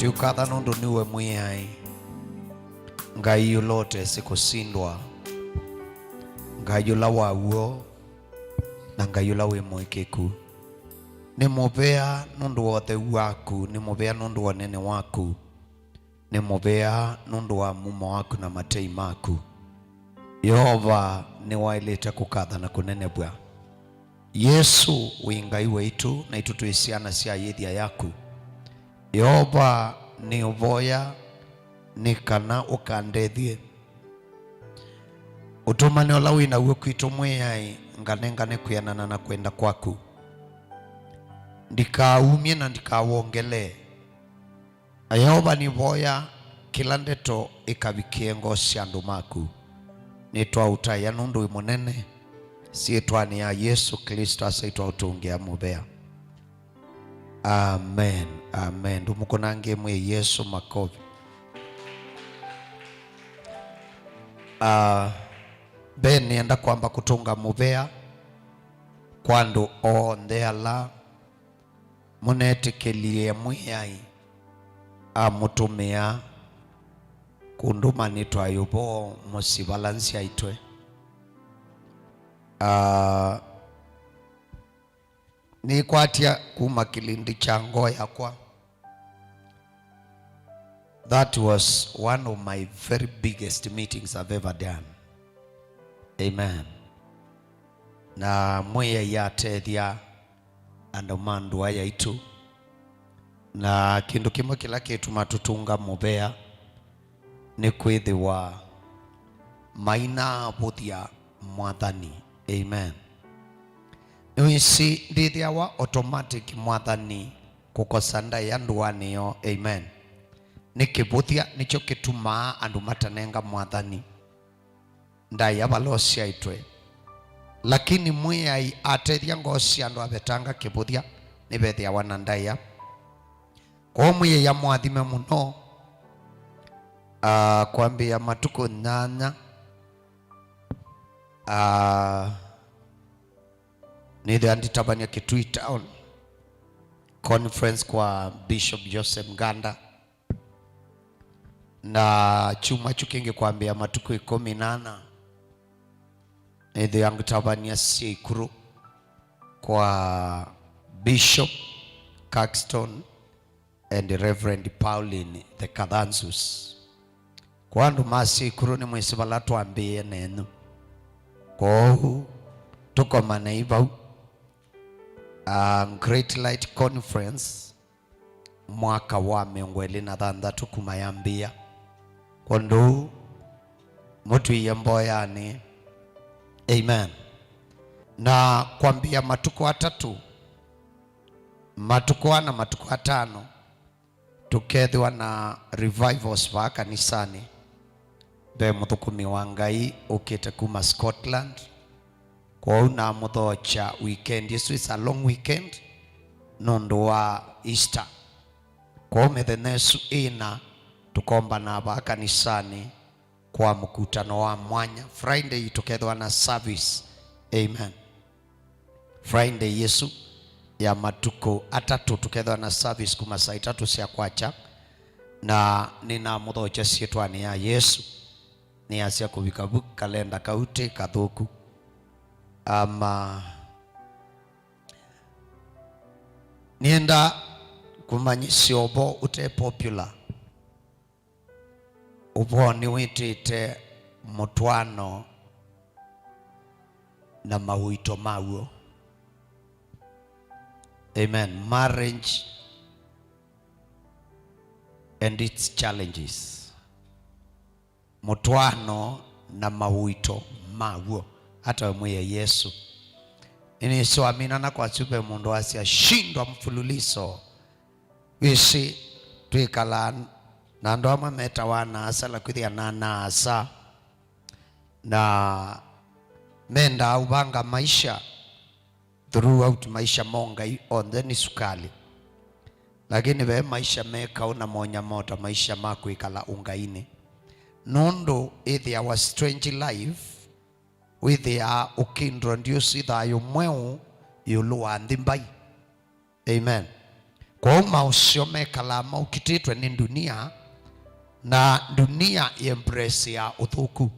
tiukatha nundu niwe mwiai ngai ulote sikusindwa ngai ula wauo na ngai ula wi mwikiku ni mubea nundu wothe waku ni mubea nundu wa nene waku ni mubea nundu wa mumo waku na matei maku Yehova ni wailete kukatha na kunenebwa Yesu wingai weitu na itu tuisiana cia yithia yaku Yehova ni uvoya ni kana ukandethie utumane ola wina guo kwitu mwiai ngane kuyanana na kwenda kwaku ndikaumie na ndikawongele Yehova ni voya kila ndeto ikavikie ngosi andu maku nitwa utaya nundu imunene sietwani ya Yesu Kristo asaitwa utungia mubea amen amen ndumukonange mwe Yesu makovi ben nienda kwamba kutunga mubea kwandu o ndeala munetekelie mwiai amutumia kunduma nitwa yubo musibalansi aitwe ni kwatia kuma kilindi cha ngoya kwa that was one of my very biggest meetings I've ever done amen na mwe ya tethia ando mandu aya itu na kindu kimwe kila kitu matutunga mubea ni kwithiwa maina buthia mwathani amen Nuisi ndithia wa automatic mwathani kukosanda ya nduani yo amen nikibuthia nicho kituma andu matanenga mwathani ndaya balosi aitwe lakini mwiai atethia ngosi andu abetanga kibuthia nibethia wana ndaya kwa mwiai ya mwathime muno kwambia matuko nana nithe anditabania Kitui Town conference kwa Bishop Joseph Nganda na chuma chukingi kwambia matuko 18 nithe angitabania Sikuru kwa Bishop Caxton and Reverend Pauline the Kathansus kwandu Masikuru ni mwisibala tuambie nenu kohu tuko manaiba Great Light Conference mwaka wa 2023 kumayambia kondo mutu yemboyani amen na kwambia matuko atatu matuko ana matuko atano tukethwa na revivals va kanisani be muthukumi wa ngai ukite kuma Scotland kwa una muthocha weekend yesu is a long weekend nondo wa Easter kwa methenesu ina tukomba na va kanisani kwa mkutano wa mwanya Friday tukethwa na service amen Friday yesu ya matuko atatu tukethwa na service kuma saa 3 cia kwacha na nina muthocha sietwani ya Yesu ni asia kuvika book kalenda kauti kathuku nienda kumanyisi obo ute popular ubo ni witite mutwano na mawito mawo amen marriage and its challenges mutwano na mawito mawo hata mwe Yesu ini so amina na kwa chupe mundu asia shindwa mfululiso wisi twikala na ndo ama meta wana asala kwithia na asa na menda ubanga maisha throughout maisha monga on the sukali lakini be maisha meka una monya moto maisha mako ikala ungaine nondo ithi our strange life with ya ukindro ndio sitha yumweu yuluwa ndimbai amen kwa uma usio mekalama ukititwe ni dunia, na dunia embrace ya uthuku.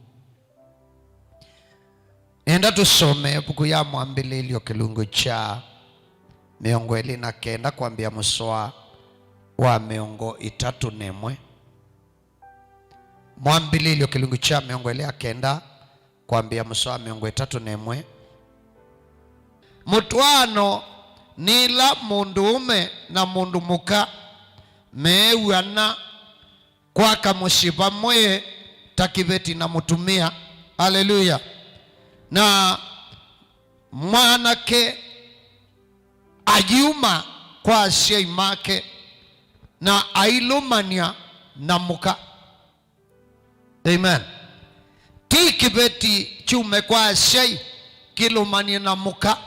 Enda tusome buku ya Mwambililio kilungu cha 29 kwambia muswa wa 31. Mwambililio kilungu cha 29 kwambia muswa wa 31. Mutwano nila munduume na mundu muka meuana kwa kamushiba mwe takibeti na mutumia. Haleluya. Na mwanake ajiuma kwa shei make na ailumania na muka. Amen. Ti kibeti chume kwa shei kilumania na muka.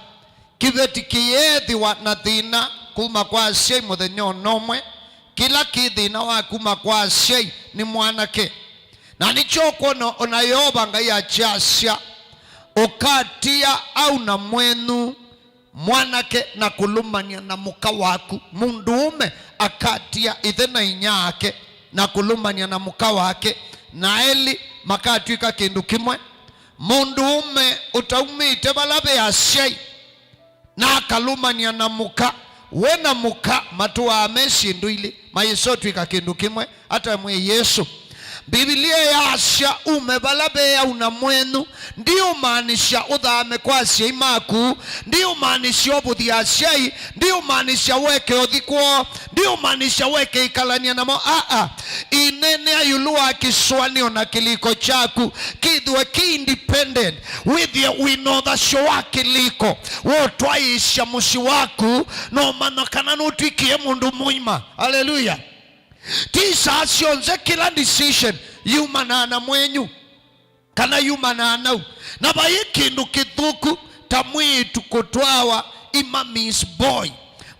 Kibeti kiyethiwa na thina kuma kwa shei muthenyo nomwe. Kila kithina wa kuma kwa shei ni mwanake. Na nichokono onayoba ngai achasya ukatia au na mwenu mwanake na kulumania na muka waku. Munduume akatia ithena inyake na kulumania na muka wake, na eli makatwika kindu kimwe. Munduume utaumite balabe ya shei na akalumania na muka. Wena muka matuwa ameshindu ili maisotwika kindu kimwe. Hata mwe Yesu Biblia ya asya umebalabe ya unamwenu ndiyo maanisha udhame kwa shei maku, ndiyo maanisha obuthi ya shei, ndiyo maanisha weke othikwo, ndiyo maanisha weke ikalania na mo. Inene ayulua kiswani ona kiliko chaku kidwe ki independent with you. We know that showa kiliko wotwaisha mushi waku no manakana nutikie mundu muima. Haleluya. Tisa asionze kila decision yumanana mwenyu kana yumanana na bayi kindu kithuku ta mwitu kutwawa ima miss boy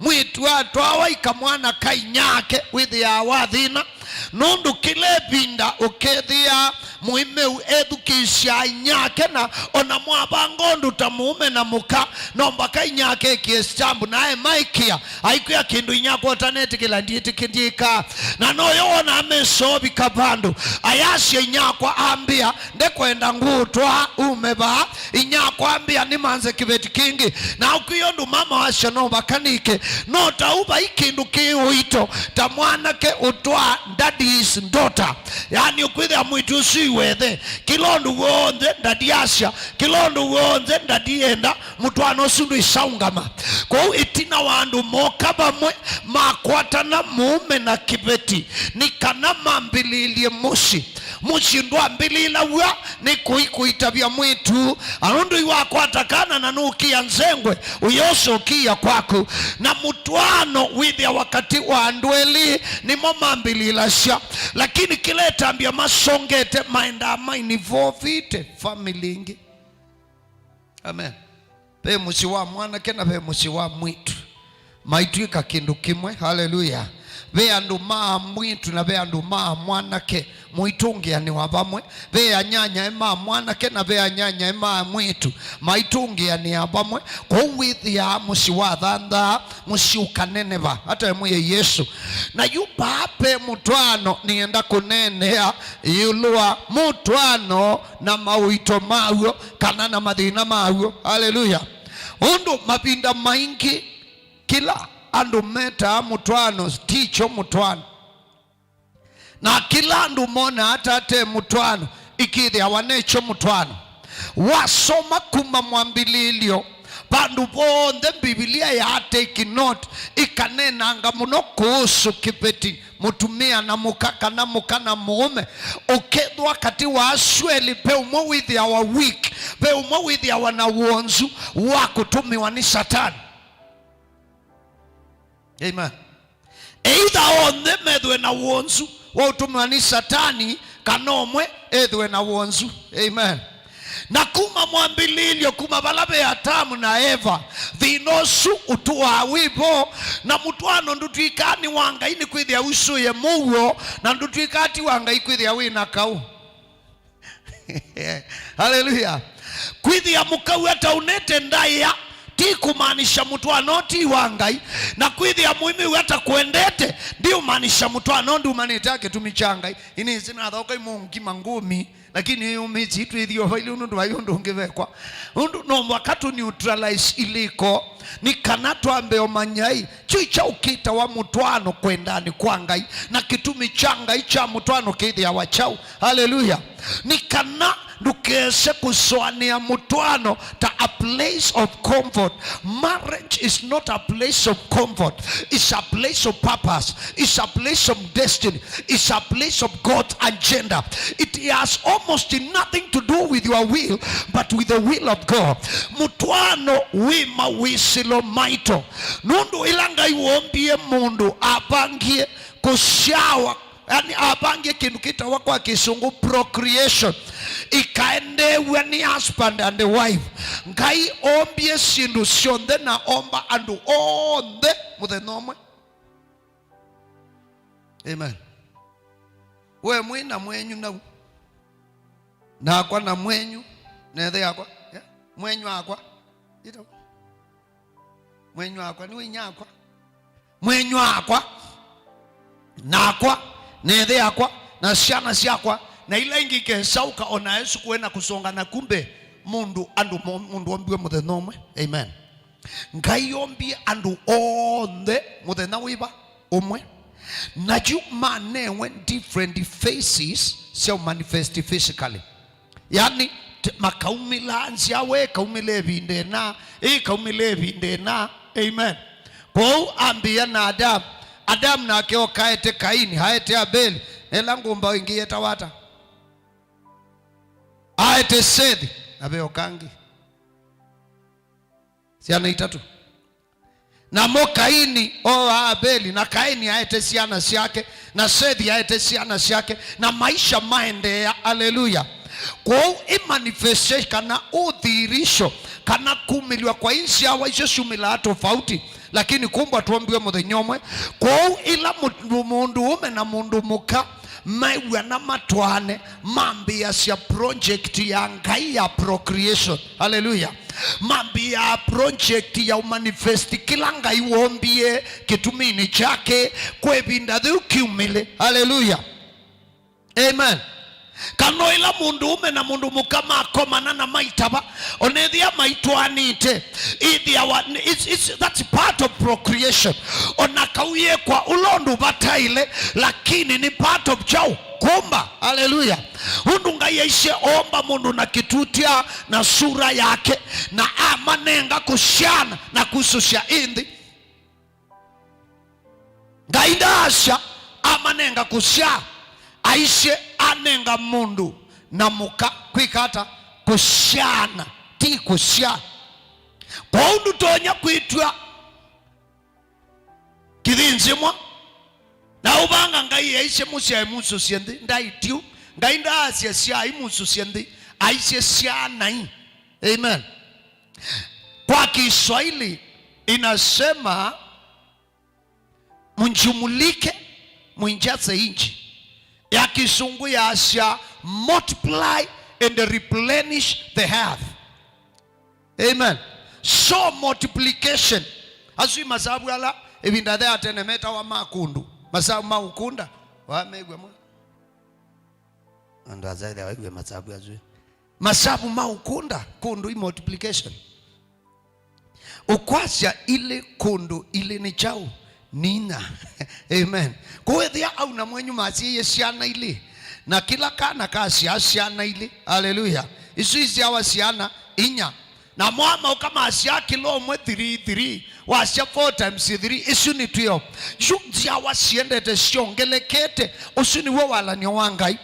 mwitu atwawa ikamwana kainyake with ya wathina nundu kile binda ukethia muimeu edukisha inyake na ona mwabangondu tamume na muka nomba kainyake kiestambu nae maikia haikuya kindu inyako otaneti kila ndieti kindika na noyo ona amesobi kabandu ayashe inyako ambia ndekwenda ngutwa umeba inyako ambia ni manze kibeti kingi na ukiyondu mama washa nomba kanike nota uba ikindu kiuito tamwanake utwa daddy's daughter. Yani ukwithia mwitu siwethe kilondu wonze ndadiasha kilondu wonze ndadienda mutwano sundu isaungama. Kwa itina wandu moka bamwe makwatana muume na kibeti nikana mambililie mushi ndwa mbilila wa ni kuitabia mwitu anundu iwako atakana na nukia nzengwe uyoso kia kwaku na mutwano withia wakati wa andweli ni mambilila sha. Lakini kile tambia masongete maenda maini vovite family ingi. Amen. Pe musi wa mwana kena pe musi wa mwitu maituika kindu kimwe. Haleluya. Ve andu maa mwitu na ve andu maa mwanake mwitungia ni wabamwe. Ve anyanya ema mwanake na ve anyanya ema mwitu maitungia ni wabamwe. Kwa uwithi ya musi wa dhanda musi ukaneneva hata mwe Yesu na yupa hape mutwano nienda kunenea yulua mutwano na mawito mawyo kana na madhina mawyo. Haleluya. Undu mabinda maingi kila andu meta mutwano ticho mutwano na kila andu mona hata te mutwano ikithi awanecho mutwano wasoma kuma Mwambililio bandu bonde Biblia ya take note ikanenanga muno kuhusu kibeti mutumia na mukaka na mukana muume ukethwa kati wa asweli pe umo with our week pe umo with our na wonzu wa kutumiwa ni Satani. Amen. Either onde medwe na wonzu wa utumiwa ni Satani kanomwe edwe na wonzu. Amen. Na kuma Mwambililio kuma balabe ya tamu na Eva vinosu utuwa wibo na mutwano ndutuikani wanga ini kwithia usu ye muwo na ndutuikati wanga ikwithia wina kau. Haleluya. Kwithia mukau hata unete ndaya ti kumaanisha mutwano ti wangai na kwithia muimi hata kuendete ndio maanisha mutwano ndio manetake tumichangai ini zina thoka mungi mangumi lakini umizi twithio faili undu bayundu ngivekwa undu no wakati neutralize iliko ni kana twambe omanyai chicha ukita wa mutwano kwendani kwa ngai na kitumi changa cha mutwano kithia wachau. Haleluya. Ni kana ndukese kuswania mutwano ta a place of comfort. Marriage is not a place of comfort. It's a place of purpose. It's a place of destiny. It's a place of God's agenda. It has almost nothing to do with your will, but with the will of God. Mutwano wima wisilo maito. Nundu ilanga iwombie mundu abangie kushawa. Yani abangie kinukita wakwa kisungu procreation. Ikaendewe ni husband and the wife. Ngai ombie sindu sionde na omba andu onde muthenomwe. Amen. We mwina mwenyu na akwa na mwenyu nethe akwa mwenyu akwa ito mwenyu akwa ni winya akwa mwenyu akwa na akwa nethe akwa na ciana ciakwa na ila ingi kesauka ona Yesu kuena kusonga na kumbe mundu ombie muthenomwe. Amen. Ngai ombie andu onde muthena wiba umwe na you manewe different faces so manifest physically. Yani makaumila anziawe kaumile vinde na kaumile vinde na. Amen. Kwa ambia na Adam na keo kaete Kaini haete Abeli elangu mba ingie tawata haete Sethi abeo kangi siana itatu na mo Kaini Abeli na Kaini haete siana siake na Sethi haete siana siake na maisha maendea. Haleluya. Kwa manifestation kana udhirisho kana kumiliwa kwa insi hawa isho shumila tofauti lakini kumbwa tuambiwe muthenyomwe kwa ila mundu ume na mundu muka maiwa na matwane mambia sia project ya ngai ya procreation. Haleluya. Mambia project ya manifesti kila ngai wombie kitumini chake kwebinda dhukiumile. Haleluya. Amen. Kano ila mundu ume na mundu mukama akomana na maitaba onethia maitwanite that's part of procreation. Onakauye kwa ulondu bataile lakini ni part of chau kumba. Haleluya. Hundu ngayeishe omba mundu na kitutia na sura yake na amanenga kushana na kususha indi ngaindasha amanenga kusha aishe anenga mundu na muka kwikata kushana ti kushana kwa undu tonya kuitwa kithinzimwa na ubanga ngai aishe musia imusu siendi ndaitiu ngai ndasia sia imusu siendi aishe siana. Amen. Kwa Kiswahili inasema munjumulike muinjaze inchi ya Kisungu ya Asia multiply and replenish the earth. Amen. So multiplication asui masabu ala ebinda there atenemeta wa makundu masabu maukunda wa megwe mwa ando azaida wa masabu azui masabu maukunda kundu multiplication ukwasya ile kundu ile ni chau nina. Amen. Kuwethia au na mwenyu masi yesiana ile na kila kana kasi asiana ile. Haleluya. Isu isi hawa siana inya na mwama ukama asia kilo mwe 3 wasia 4 times 3 isu ni tuyo yunzi hawa siendete siongelekete usuni wala ni wangai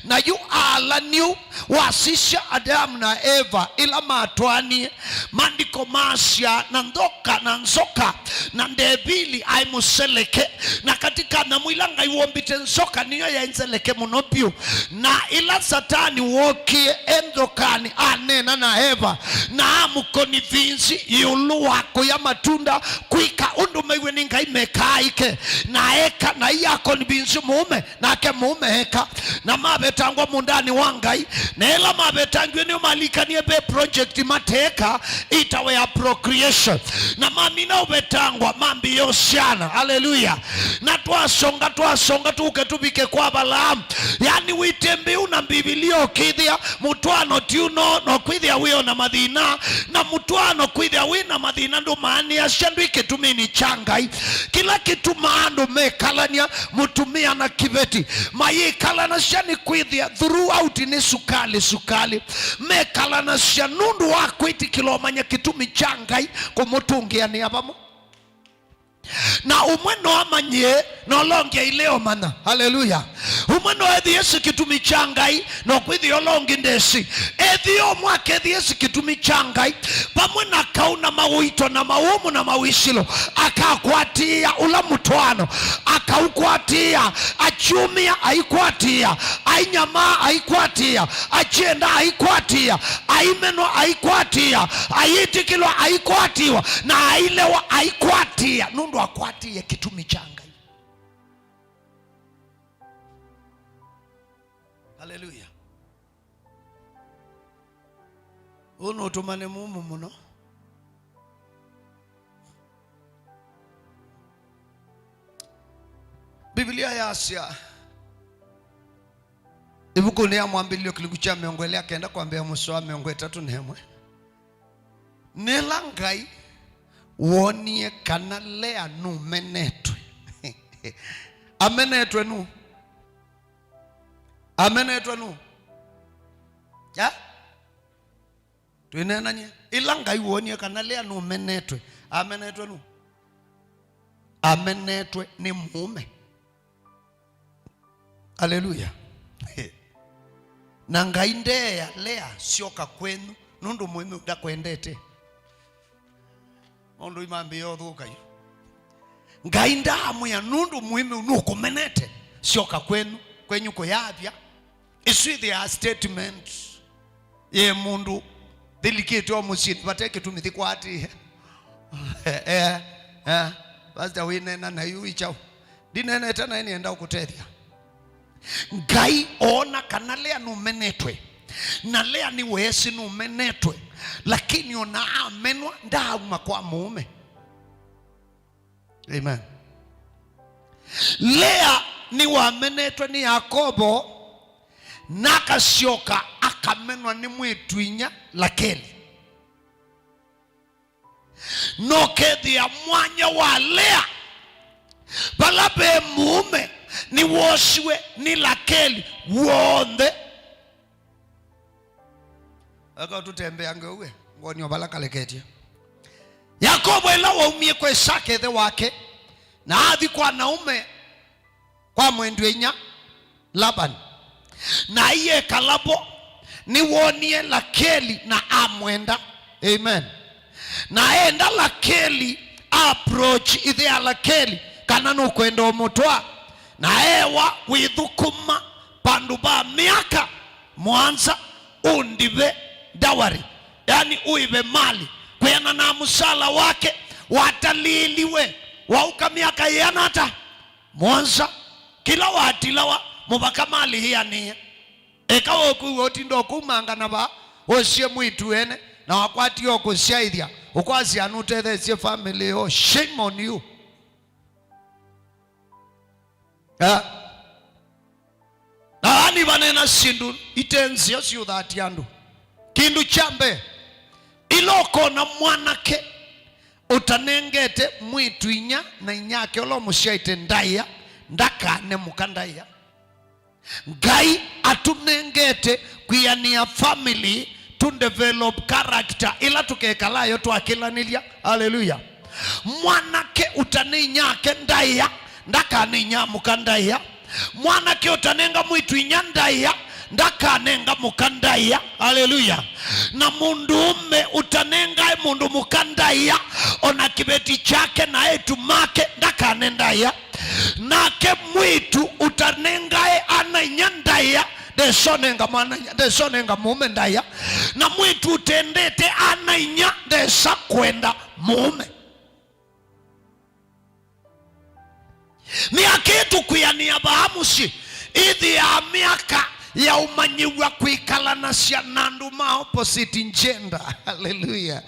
na yu ala niu wasisha Adam na Eva ila matwani mandiko masia na ndoka na nzoka na ndebili aimuseleke na katika na mwilanga iwombite nzoka niyo ya inzeleke munopio na ila satani wokie endokani anena na Eva na amukoni vinzi yulu wako ya matunda muda kwika undu meiwe ni ngai mekaike na eka na yako ni binsu mume na ke mume eka na mabetangwa mundani wa ngai na ela mabetangwe ni malika ni be project mateka itawe ya procreation na mamina ubetangwa mambi yosiana. Haleluya. Na twasonga tuke tubike kwa Balaam, yani witembe una Biblia okithia mutwano tiuno no kwithia wio na mathina na mutwano kwithia wina mathina ndo maani ashandu ikitumini changai kila kitu maando mekalania mutumia na kiveti mayikala na shani kwithia throughout ni sukali mekala na shanundu wako iti kilomanya kitumi changai kumutungia ni abamo na umweno amanye no longe ileo mana. Haleluya. Umweno ethi Yesu kitumi changai no kwithi olongi ndesi ethi omwake ethi Yesu kitumi changai pamwe na kauna mawito na maumu na mawishilo akakwatia ula mutwano akaukwatia achumia aikwatia ainyama aikwatia achenda aikwatia aimeno aikwatia aitikilo aikwatiwa na ailewa aikwatia nundu akwatia kitumi changai. Haleluya. Uno tumane mumu muno. Biblia ya Asia ibuku ni amwambilio kilikucha miongwele akaenda kuambia Musa miongwe 3 nehemwe nilangai wonie kana lea nu menetwe amenetwe nu ya tuinena nye ilangai wonie kana lea nu menetwe amenetwe ni mume. Haleluya. Na ngainde ya lea sioka kwenu nundu muime udakwendete ondo imambi yothuka yo ngainda amu ya nundu muime unukumenete sioka kwenu kwenyu kuyavya iswithi ya statement ye mundu delicate o musini bateke tumithi kwati basta winena na yu ichao dinene tena ini enda ukutethia ngai ona kana lea numenetwe na lea ni wesi numenetwe lakini ona amenwa ndauma kwa mume. Amen. Lea ni wamenetwe ni Yakobo nakasioka akamenwa ni mwitwinya Rakeli nokethi ya mwanya wa Lea balabe mume ni woshiwe ni Rakeli wonde aka tutembea ngewe ngoni obala kaleketia Yakobo ela waumie kwa Isaka the wake na athi kwa naume kwa mwendwenya Laban na iye kalabo ni wonie Rakeli na amwenda. Amen. Na enda Rakeli approach ithe ya Rakeli kana no kwenda omutwa na ewa withukuma pandu ba miaka mwanza undive dawari yani uive mali kwena na musala wake wataliliwe wauka miaka yanata mwanza kila watilawa mubaka mali hiyani eka woku wotindo kumanga na ba osie mwitu ene na wakwati yoko siaithia ukwazi anuthe the family. Oh, shame on you. Na ani banena sindu itenzi yosio that yandu kindu chambe iloko na mwanake utanengete mwitu inya na inyake olo mushaite ndaya ndaka ne mukandaya ngai atunengete kuyania family to develop character ila tukekalayo twakilanilia. Haleluya. Mwanake utaninyake ndaya ndaka ninya mukandaya mwanake utanenga mwitu inya ndaya ndaka nenga mukandaya. Haleluya. Na mundume utanenga mundu mukandaya ona kibeti chake na etu make ndaka nendaya nake mwitu utanenga ana nyandaya desonenga mume ndaya na mwitu utendete ana inya desa kwenda mume. miaka yetu kuyania bahamusi ithi ya miaka ya umanyiwa kuikala na sianandu ma opposite gender. Hallelujah.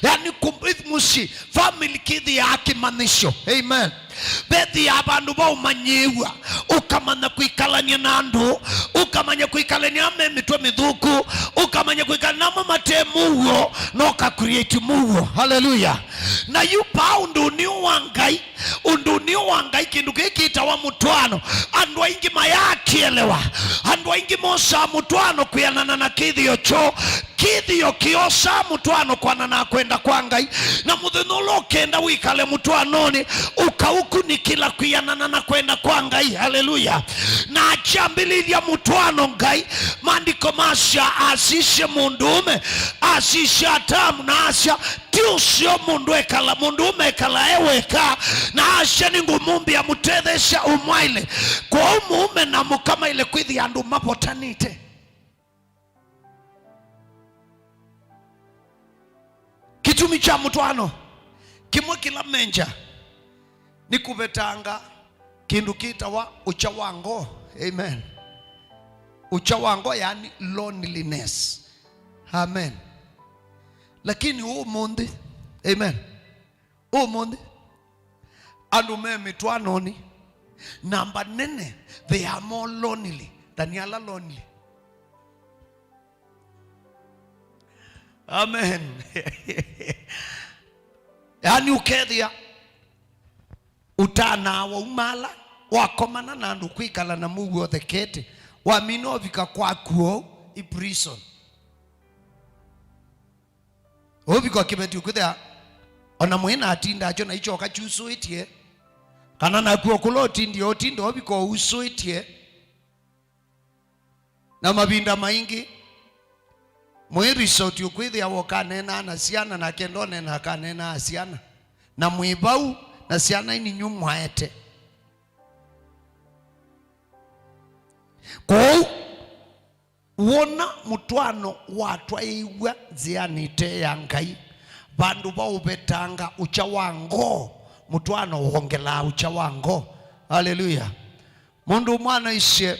Yani kumbimusi family kithi ya akimanisho. Amen. Bethi ya bandu ba umanyiwa ukamanya kuikalania nandu, ukamanya kuikalania mitwe mithuku, ukamanya kuikalania mamatemu no ka create muo. Hallelujah. Na yupa unduni wangai kindu kikita wa mutwano andu aingi mayakielewa, andu aingi mosa mutwano kuyanana na kithio cho kithio kiosa mutwano kwana na kwenda kwa ngai na muthinulo kenda wikale mutwanoni ukauku ni kila kuyanana na kwenda kwa ngai. Hallelujah. Na achambililia mutwano ngai maandiko masha asishe mundume asishe atamu na asha tiusio mundume ekala eweka na asha ningu mumbi ya mutethesha umwaile kwa umume na mukama ile kwithi andu mapotanite. Kitumi cha mutwano kimwe kila menja ni kuvetanga kindu kitawa uchawango. Amen. Uchawango yani loneliness. Amen. Lakini umundi, amen, umundi andu me mitwanoni namba nene they are more lonely than yala lonely. Amen. Yani ukethia utana wa umala wakomana na andu kwikala na mugu othekete waminovika kwakuo i prison obiko kibeti ukuthea ona mwina atinda acho na icho kachusuitie kana na kuo kuloti ndio otindo obiko usuitie na mabinda maingi mwiri soti ukwithia wokanena na siana na kendone na kanena asiana na mwibau na siana ini nyumwaete kwa wona mutwano watwa iwa zianite ya ngai bandu ba ubetanga uchawango mutwano wongela uchawango. Hallelujah. Mundu mwana ishe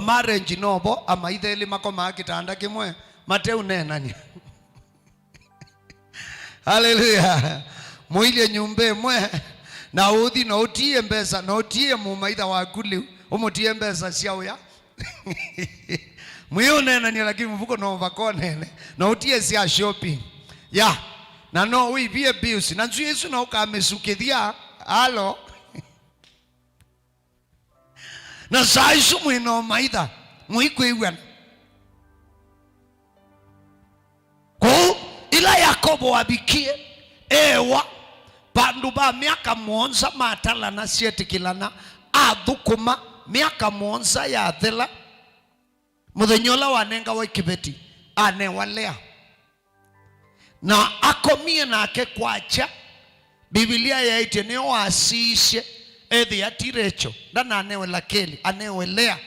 marriage nobo ama itheli makoma kitanda kimwe mateu nenani. Hallelujah. Muile nyumbe mwe na uthi na utie mbesa na utie mumaitha wakuli umutie mbesa siao ya mwione nani lakini mvuko no vakonene na utie sia shopping ya na no wibie bills na nzu Yesu na ukamesukithia alo na saisu mwino maitha muikwiwan ko ila Yakobo wabikie ewa bandu ba miaka mwonza matala na sietikilana athukuma miaka mwonza ya thela muthenyola wanenga wa kibeti anewalea na akomie nake kwacha Biblia yaite neo asishe ethi atirecho ndana anewela keli anewelea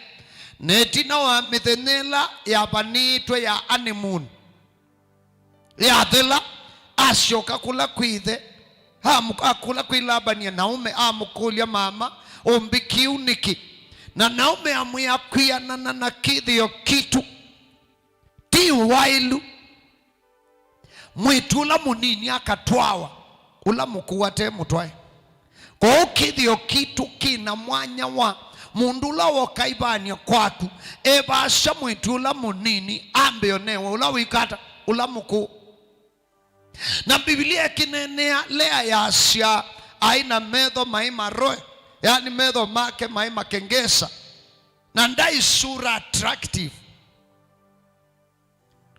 netina wa mithenela ya banitwe ya honeymoon ya thela ashoka kula kwithe akula kwilabania naume amukulia mama umbikiuniki na naume amuya kuyanana na kithio kitu ti wailu mwitula munini akatwawa ula mukuwate mutwae kwa kithio kitu kina mwanya wa mundula wokaibania kwaku ebasha mwitula munini ambionewa ula wikata ula muku na Biblia kinenea lea ya Asia aina medho maima roe yani medho make maima kengesa na ndai sura attractive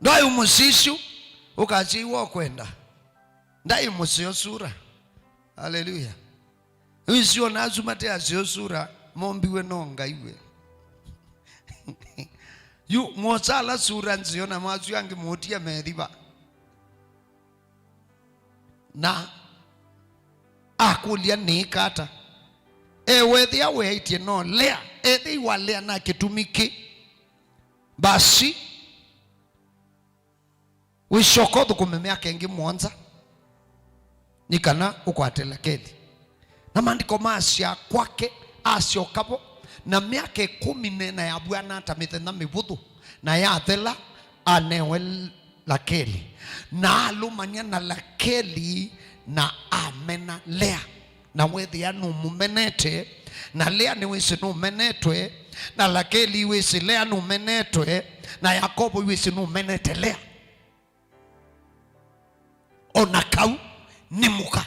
ndai umusishu ukachiwa kwenda ndai musio sura. Hallelujah. Wisio nazumate asio sura mombiwe nonga iwe yu mozala sura nzio na mazu yangi mutia mediba na akulia nikata ewethia weitie no lea ethi walea na kitumiki basi wishoko thukume miaka ingi mwonza nikana ukwatela kethi na maandiko macia kwake aciokapo na miaka 14 ya bwana ata mithenya mivuthu na yathela anewe Rakeli na alumania na Rakeli na amena Lea na wethi anu mumenete na Lea ni wisi numenetwe na Rakeli wisi Lea numenetwe na Yakobo wisi numenete Lea. Ona kau ni muka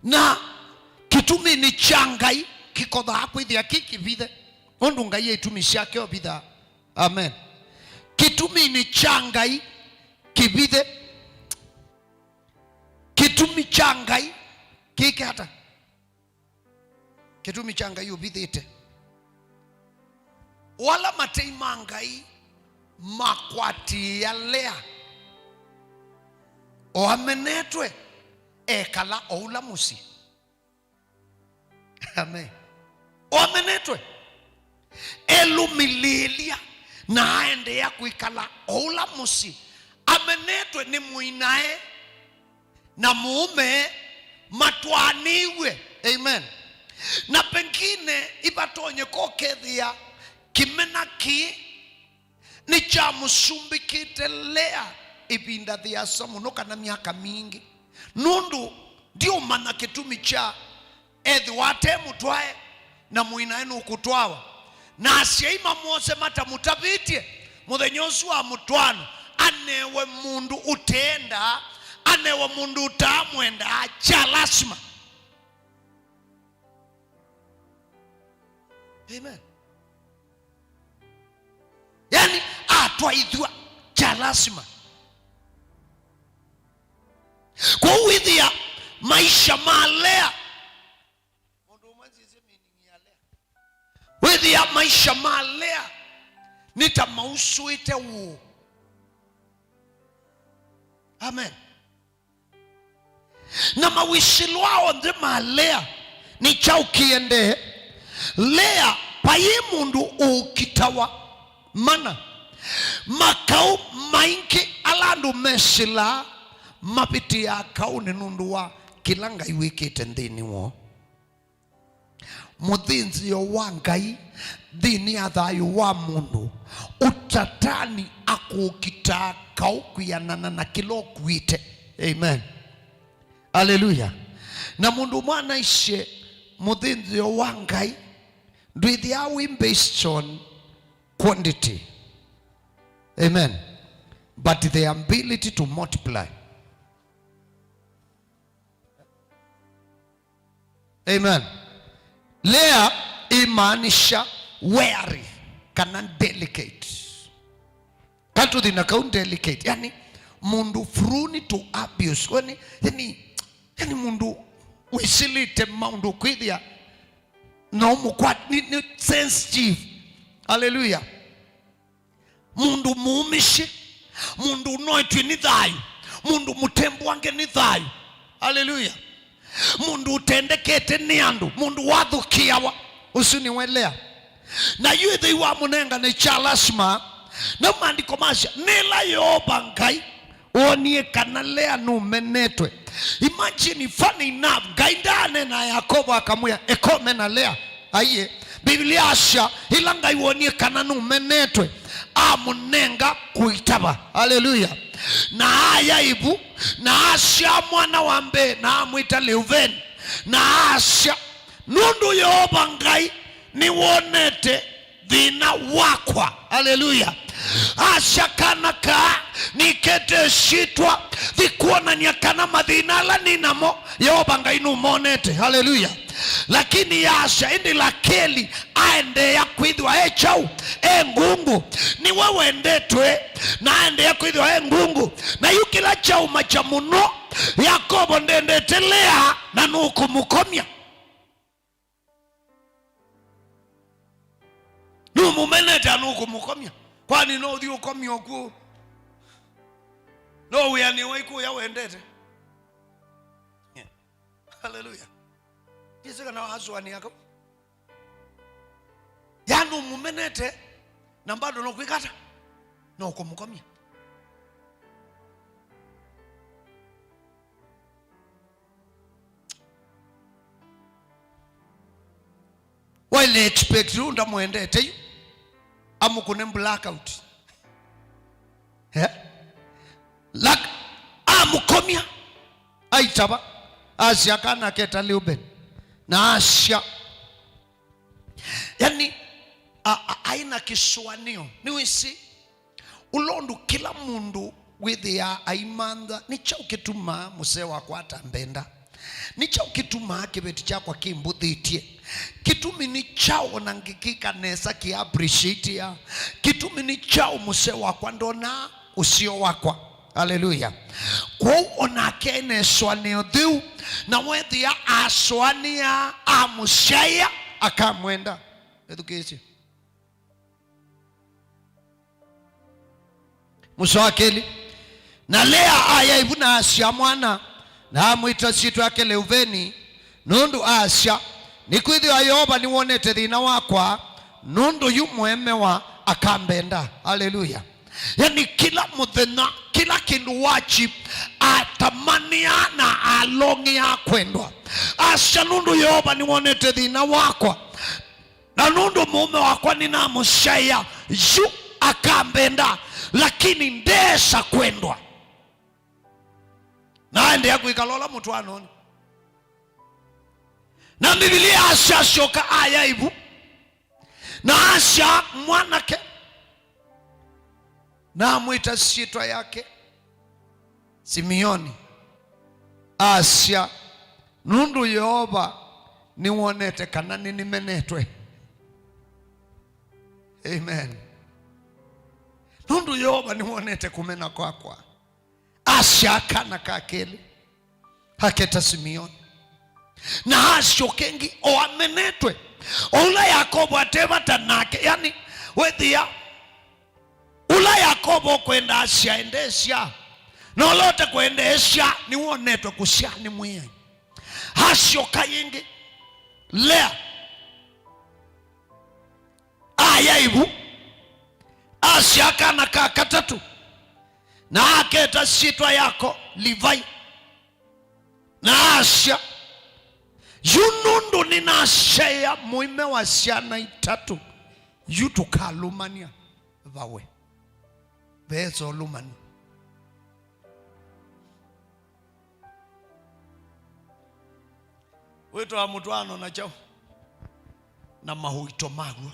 na kitumi ni changai kikodha hapo idhi akiki vithe ondu ngai etumisha kyo bitha. Amen. Kitumi ni changai kivithe kitumi changai kike hata kitumi changai ubithite wala matei mangai makwati ya Lea o amenetwe ekala oula musi. Amen. O amenetwe elumililia na aende ya kuikala oula musi. Amenetwe ni muinae na muume matwaniwe. Amen. Na pengine ibatonye kokethia kimena ki ni cha musumbikite Lea ibinda thiasa muno kana miaka mingi nundu ndio mana kitumi cha ethi wate mutwae na muina enu kutwawa na asiaima mwose mata mutabitie muthenyosu wa mutwano anewe mundu utenda anewe mundu utamwenda acha lasima. Amen. Yani atwaithua cha lasima kwa uwithia maisha malea withia maisha malea nita mausu ite uu. Amen. Na mawishilwao ndi malea ni chau kiende Lea payi mundu ukitawa mana makau mainki alandu mesila mapiti ya kau ni nundu wa kilanga iwikite nthini wo muthinzi yo wa Ngai thini ya thayu wa mundu utatani akukita kau kuyanana na kilo kuite. Amen. Hallelujah. Na mundu mwana ishe muthinzi yo wa Ngai ndwithi awi based on quantity. Amen. But the ability to multiply. Amen. Lea imaanisha wary kana delicate. Katu dhina kaun delicate. Yani mundu fruni to abuse. Yani mundu wisilite maundu kwithia no mukwa ni sensitive. Hallelujah. Mundu muumishi, mundu noitwi ni thayu, mundu mutembu wange ni thayu. Hallelujah. Mundu utendekete ni andu, mundu wathukiawa usiniwelea na yuthi wa munenga ni chalasma na maandiko macia nila yoba Ngai onie kana Lea numenetwe. Imagine funny enough Ngai ndane na Yakobo akamuya ekome na Lea aiye Biblia asha ila Ngai onie kana numenetwe amunenga kuitaba. Hallelujah. Na Ayaibu na Asha mwana wambe na amwita Leuven na Asha nundu yoba Ngai ni wonete dhina wakwa. Hallelujah. Asha kanaka nikete shitwa dhikuona nyakana madhina la ninamo yoba Ngai numonete. Hallelujah. Lakini ya Asha indi Rakeli aende ya kuidhwa chau ngungu ni wewe endetwe na aende ya kuidhwa ngungu na yukila chau machamuno Yakobo ndendete Lea na nuku mukomya numumenete nuku mukomya kwani no di ukomya oku no we aniwe ku ya wendete. Hallelujah. Yeseka na hazwani yako yanu mumenete na bado no kwikata no kumukomia. wale expect runda muendete yu amukune blackout lak amukomia aitaba Asia kana keta Leuben na Asia, yani aina kiswanio ni wisi ulondu kila mundu with ya aimanda ni cha ukituma musewa kwa tambenda ni cha ukituma kibeti cha kwa kimbuthitie kitumi ni chao na ngikika nesa ki appreciate ya kitumi ni chao musewa kwa ndona usio wakwa. Hallelujah. Kwa ona kene swanio dhiu na wethi ya aswania amushaya akamwenda edukesi muswakeli na Lea aya ibuna Asia mwana na amwita situ yake Leuveni nundu Asia nikwithio Ayoba niwonete thina wakwa nundu yu mwemewa akambenda. Hallelujah. Yani kila muthenya kila kindu wachi atamania na alongia kwendwa. Asia nundu Yoba niwonete thina wakwa na nundu mume wakwa ninamushaya yu akambenda lakini ndesa kwendwa naende ya kuikalola mtu anoni na Biblia Asia shoka aya ibu na Asia mwanake na amwita sitwa yake Simeoni. Asia nundu Yoba niwonete kana nimenetwe. Amen. Nundu Yoba niwonete kumena kwakwa. Asia kana kakeli haketa Simeoni na Asio kengi oamenetwe ula Yakobo ateva tanake, yani wethia ula Yakobo kwenda Asia endesha na olote kwendesha niwonetwe kushani mwiya Asio kayingi Lea aya ibu Asia kana kakatatu na aketa sitwa yako Livai na Asia yunundu ninashaya muime wa siana itatu yutu kalumania vawe bezo lumani wetu wa mutwano na chao na mahuito magwa.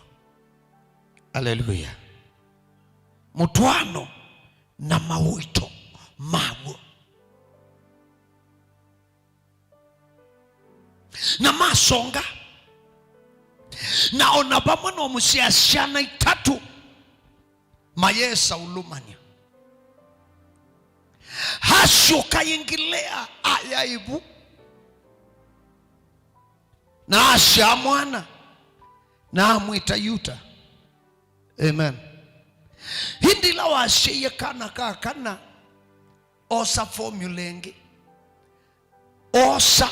Hallelujah. Mutwano na mahuito magwa na masonga na onabama no musiashana itatu mayesa ulumania Asio kayingilea aya ibu na Asia mwana na amwita Yuta. Amen. Hindi la Asia kana kana osa formula ingi osa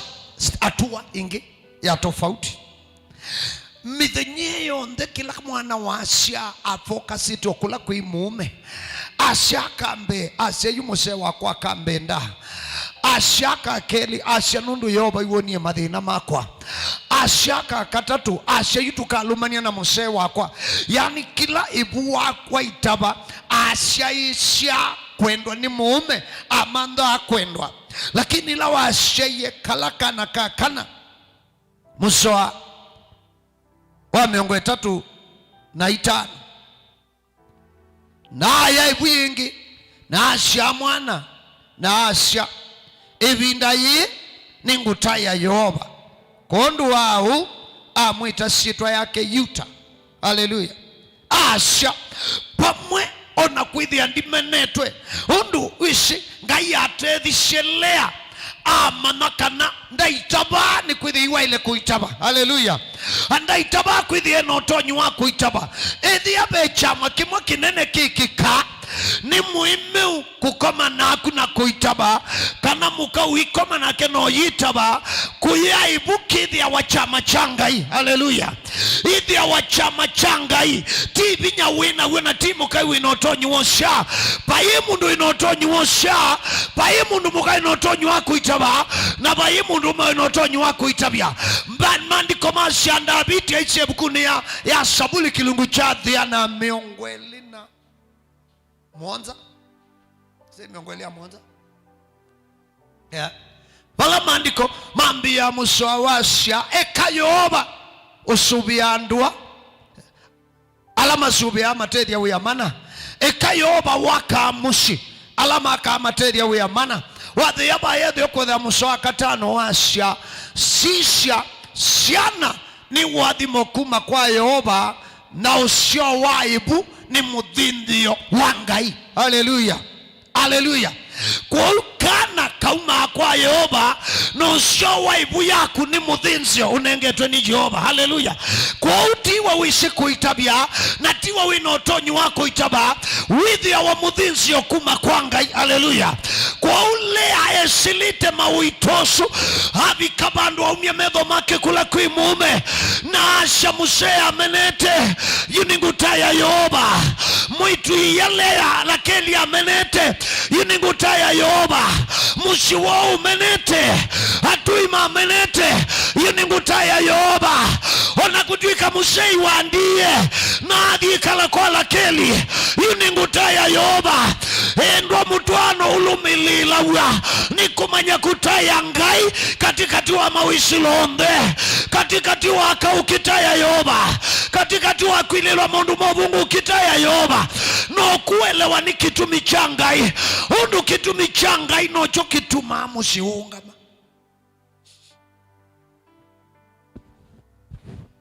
atua ingi ya tofauti mithenye yonde kila mwana wa Asia afokasiti okula kui mume Asia kambe Asia yumuse wakwa kambenda Asia kakeli Asia nundu Yoba iwonie mathina makwa Asia kakatatu Asia yutukalumania na muse wakwa, yani kila ibu wakwa itaba Asia isha kwendwa ni mume amanda kwendwa lakini la wa Asia ye kalaka na kakana muswa wa miongo 3 na aya ibu yingi na Asia mwana na Asia evinda ye ningutaya Yoba kondu wau amwita sitwa yake Yuta. Hallelujah. Asia pamwe ona kwithia ndimenetwe undu wishi ngai atethichelea amanakana ndaitaba ni kwithia ile kuitaba. Hallelujah. Ndaitaba kwithia no tonyu wa kuitaba ethia bechama kimwe kinene kikika ni muhimu kukoma naku na kuitaba kana muka uikoma nake no yitaba kuyaibu kithia wachama changai. Haleluya. Ithia wachama changai tibinya wina timu kai winotonyi wosha bayi mundu inotonyi wosha bayi mundu mukai inotonyi wako itaba na bayi mundu inotonyi wako itabia mandiko mashanda biti ya ichebukunia ya sabuli kilungu chathi ya na miongwelina Mwanza. Miongweli ya Mwanza. Yeah. Wala mandiko mambi ya musawasya eka Yoba usubiandua alama subia materia uyamana eka Yoba waka mushi alama ka materia uyamana wadhi yaba yedhi yokodha musawaka tano wasya sisya siana ni wadhi mokuma kwa Yoba na usio waibu ni mudhindio wangai. Haleluya. Haleluya. Kwa ukana kauma kwa Yehova no show waibu yaku ni mudhinzio unengetwe ni Jehova. Haleluya. Kwa utiwa wishi kuitabia na tiwa winotonyi wako itaba withia wa mudhinzio kuma kwanga. Haleluya. Kwa ule aesilite mawitosu havi kabandu wa umye medho make kula kui mume na asha musea menete yuningutaya Yehova mwitu iyalea lakeli ya menete yuningutaya Yehova mushiwa umenete hatuima menete yuningutaya Yehova ona kutuika musei waandie na adhikala kwa lakeli yuningutaya Yehova endwa mutuano ulumilila ua ni kumanya kutaya ngai katikati wa mawisilonde katikati wa kaukitaya Yehova katikati wa kuililwa mundu mobungu ukitaya Yehova no kuelewa ni kitumi changai undu kitumi changai nocho kituma musiungama.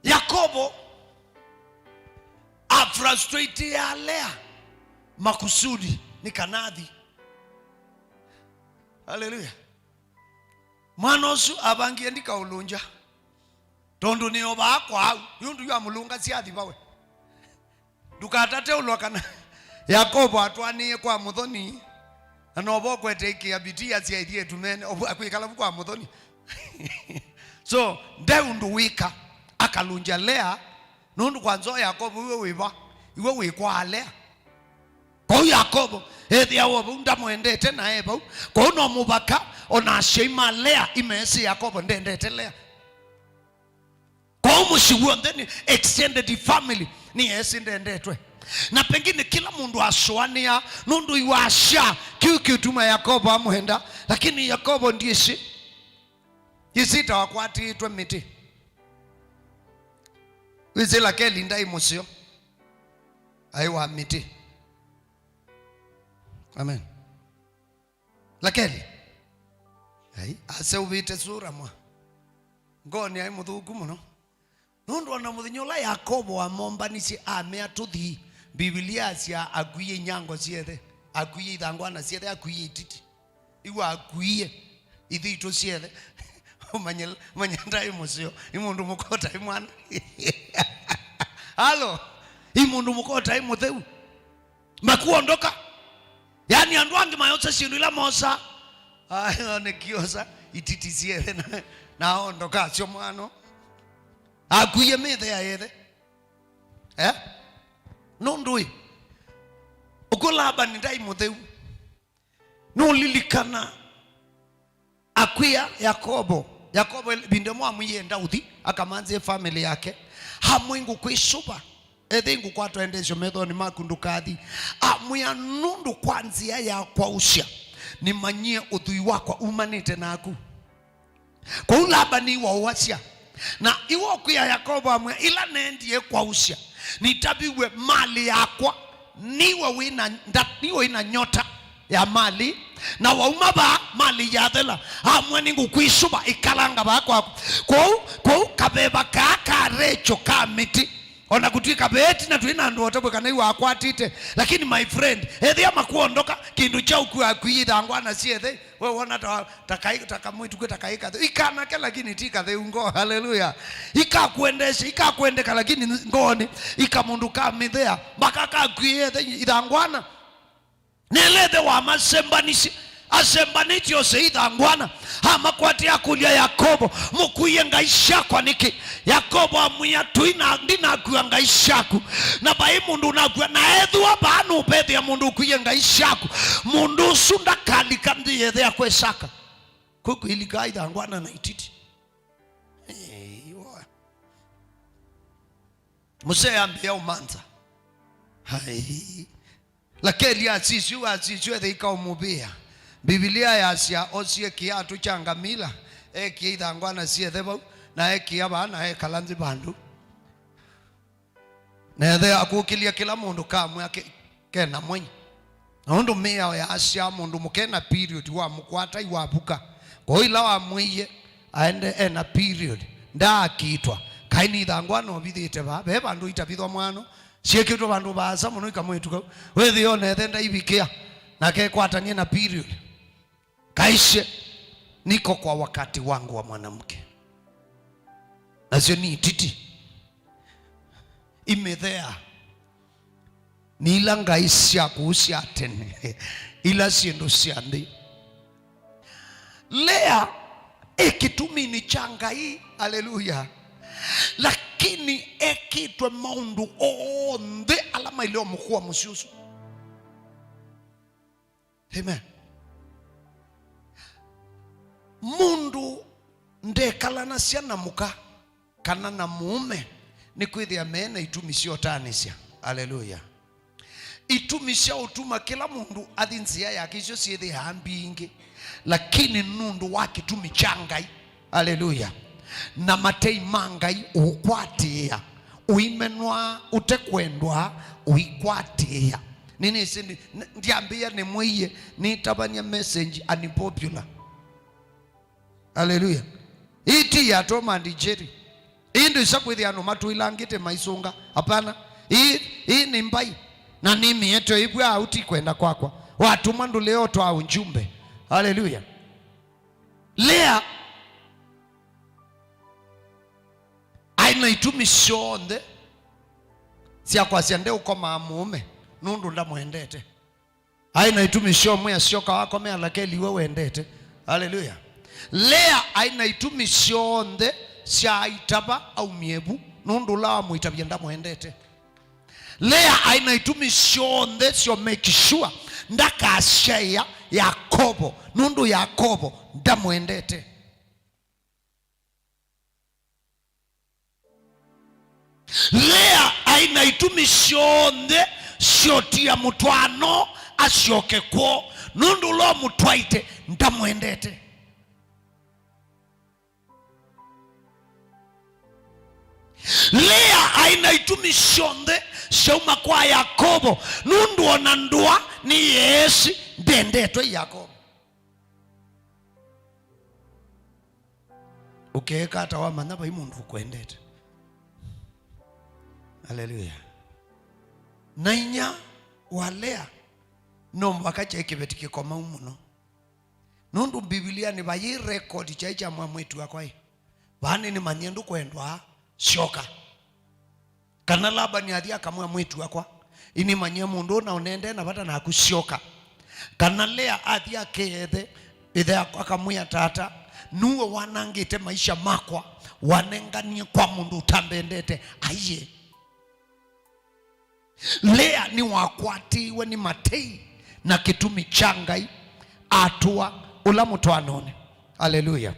Yakobo afrustrate ya Lea makusudi ni kanadhi. Haleluya. Manosu abangiendika ulunja tondu ni oba kwa yundu ya mulunga siathi bawe dukatate ulokana Yakobo atwanie kwa muthoni anobo kwete kiabitia siaithie tumene akwikala kwa muthoni so ndeundu wika akalunja Lea nundu kwanzo Yakobo iwe wikwa Lea kwa Yakobo ethia wobu ndamwendete na ebo kwa no mubaka ona shema Lea imesi Yakobo ndendete Lea kwa mushiwo then extended family ni esi ndendetwe na pengine kila mundu aswania nundu iwasha kiutuma Yakobo amuhenda lakini Yakobo ndiye yisita wakwati itwe miti wizela keli ndai musio aiwa miti. Amen. Lakeli ai ase ubite sura mwa ngoni ai muthuku muno nundu ona muthinyola Yakobo wa momba nisi amea tuthi Biblia sia akuye nyango siethe akuye ithangwana siethe akuye ititi iwa akuye ithito siethe manyandai musio imundu mukota imwana halo imundu mukota imutheu makuondoka yani andwangi mayotsa shindu ila mosa ne kiosa ititi siethe na ondoka sio mwano akuye methe ya yethe nondui ukulaba ndai mutheu no lilikana akuya Yakobo binde mwa muyenda uthi akamanze family yake hamwingu kwisuba ethingu kwatwendesho methoni makundukathi amuya nundu kwanzia ya kwa usha ni manyie uthui wakwa umanite naku kwa ulaba ni wa uasia na iwo kuya Yakobo amwe ila nendie kwa usha nitabiwe mali yakwa niwe ina nyota ya mali na waumaba mali ya thela amwe ningu kwisuba ikalanga bakwa kwa kabeba kaka recho kamiti ona kutuika beti na tuina ndo otabwe kana iwa akwatite lakini my friend ethia makuondoka kindu cha ukua kuitha ngwana siethe wewe wona takamwitu kwetakaika ikana ke lakini tika theungo. Haleluya. Ikakuendeka lakini ngoni ikamunduka mithea bakaka kuithe ithangwana nelethe wa masembanisi asembaniti oseitha ngwana amakwati akulia Yakobo mukuye ngaishakwa niki Yakobo amwia tuina ndina kuya ngaishaku na bai mundu nakua na edhua banu upedhi ya mundu kuye ngaishaku mundu sunda kali kandi yedhe ya kwe saka kuku ilikaitha ngwana na ititi Musea ambia umanza hai lakeli asishu edhika umubia Biblia yasia osie kiatu changamila kiitha ngwana sietheba na kia bana kalanzi bandu na ethe akukilia kila mundu kamwe kena mwenye nundu mia ya asia mundu mukena period wa mukwata iwabuka kwa ila wa mwiye aende ena period nda kitwa kaini itha ngwana obithite be bandu itabithwa mwano siekitwa bandu baasa muno ikamwetuka wethi yone ethe nda ibikia na kekwatanie na period kaishe niko kwa wakati wangu wa mwanamke nazio ni titi imethea nilanga isya kuhusia tene ila siendo siandi Lea ekitumi ni changa hii haleluya lakini ekitwe maundu onde alama ilio mkua musiusu amen mundu ndekala na siana muka kana na muume ni kwithia mena itumisio tanisya haleluya itumisya utuma kila mundu athinzia yake icio cithi hambingi lakini nundu wake tumichangai haleluya na matei mangai ukwatia uimenwa utekwendwa uikwatia nini sindi ndiambia ni mwiye ni tabania message unpopular haleluya iti ya toma ndijeri indu isakwithia no matu ilangite maisunga hapana hii ni mbai na nimi yeto ibwa auti kwenda kwakwa watu mandu leo toa unjumbe haleluya Lea aina itumishonde siya kwa siande ukoma muume nundu ndamwendete aina itumisho mwe sioka wako mea lakeli wewe endete haleluya Lea aina itumishonde siya itaba au miebu nundu lawa muitabia ndamwendete Lea aina itumishonde sio make sure ndaka ashaya Yakobo nundu Yakobo ndamwendete Lea aina itumishonde siotia mutwano asyoke kwa nundu lo mutwaite ndamwendete Lea aina itumishonde shauma kwa Yakobo nundu onandua ni Yesu ndendetwe Yakobo ukeka hata wamanya imundu kwendete haleluya nainya walea nomba kacheke betike koma umuno nundu Biblia ni bayi record chaicha mwamwetu akwai bani ni manyendu kwendwa shoka kana laba ni adia kamwa mwetu akwa ini manye mundu na unende na bata na kushoka kana Lea adia keethe ithe akwa kamwa tata nuwe wanangite maisha makwa wanenganie kwa mundu utambendete aiye Lea ni wakwatiwe ni matei na kitumi changai atua ula mutwanone haleluya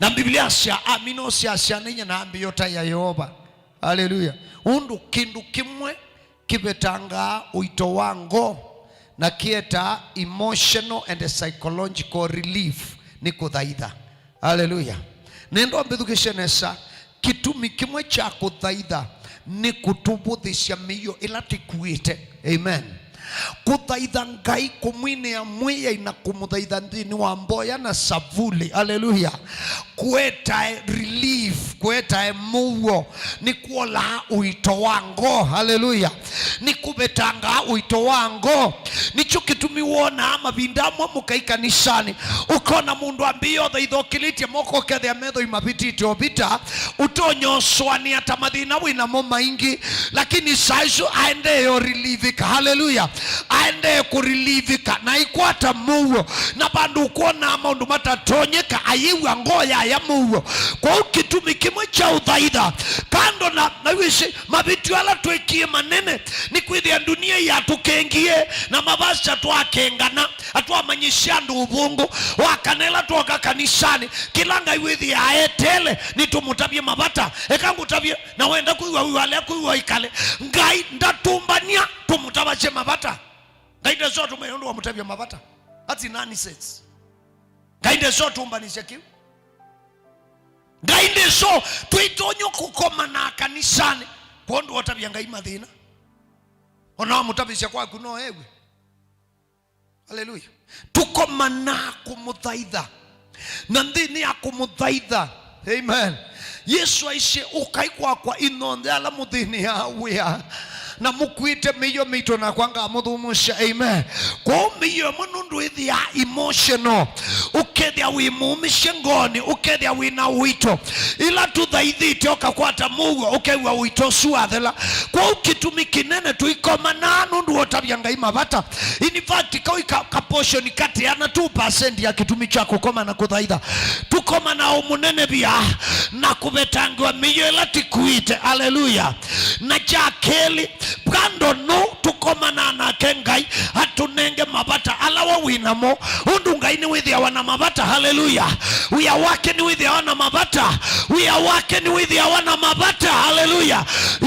na Biblia sia amino sia ninye na ambiyota ya Yehova haleluya undu kindu kimwe kibetanga uito wango na kieta emotional and psychological relief ni kuthaitha haleluya nendo ambithukishenesa kitumi kimwe cha kuthaitha ni kutubuthisha miyo ila tikuite amen kuthaitha Ngai kumwine ya mwiya ina kumuthaitha ndini wa mboya na savuli haleluya kueta relief kweta muo ni kuola uito wango. Haleluya. Ni kubetanga uito wango. Nicho kitumiwona ama bindamwa mukaikanisani ukona mundu ambio dhaidhokilitia moko kethia medho imabititi obita utonyoswa ni atamadhina wina moma ingi, lakini saizu aende yo relivika. Haleluya. Aende kurelivika na ikwata muo na bandu ukona ama undu matatonyeka ayiwa ngoya ya muo kwa ukitumi kimwe cha udhaidha kando na wishi mabitu ala tuekie manene ni kwithia dunia ya tukengie na mabasha tuakengana atua manyishandu ubungu wakanela tuoka kanisani kilanga iwithi ya etele ni tumutabie mabata ekangu tabie na wenda kuiwa wale kuiwa ikale ngai ndatumbania tumutabache mabata ngai ndezo tumeyondo wa mutabie mabata. That's nonsense. Ngai ndezo tumbanisha kiu ngai ndezo tuitonyo kukoma na kanisani kondo watabia ngai madhina ona mutabisha kwa kuno ewe. Haleluya. Tukoma na kumuthaitha na ndini ya kumuthaitha. Amen. Yesu aishe ukaikwa kwa inonde ala muthini ya wea na mukwite miyo mito na kwanga muthumusha. Amen. Kwa miyo munundu ithi ya emotional ukethia wimumishe ngoni ukethia wina wito ila tuthaithite okakwata mugo ukewa wito suathela kwa ukitumi kinene tuikoma na nundu otabia ngai mabata. In fact ka portion kati ana 2% ya kitumi cha kukoma na kuthaitha tukoma na umunene bia na kubetangwa miyo ila tikuite. Haleluya. Na jakeli kando no tukomana na kengai hatunenge mabata alawa winamo undu ngai ni withia wana mabata. Haleluya. Uya wake ni withia wana mabata. Uya wake ni withia wana mabata. Haleluya.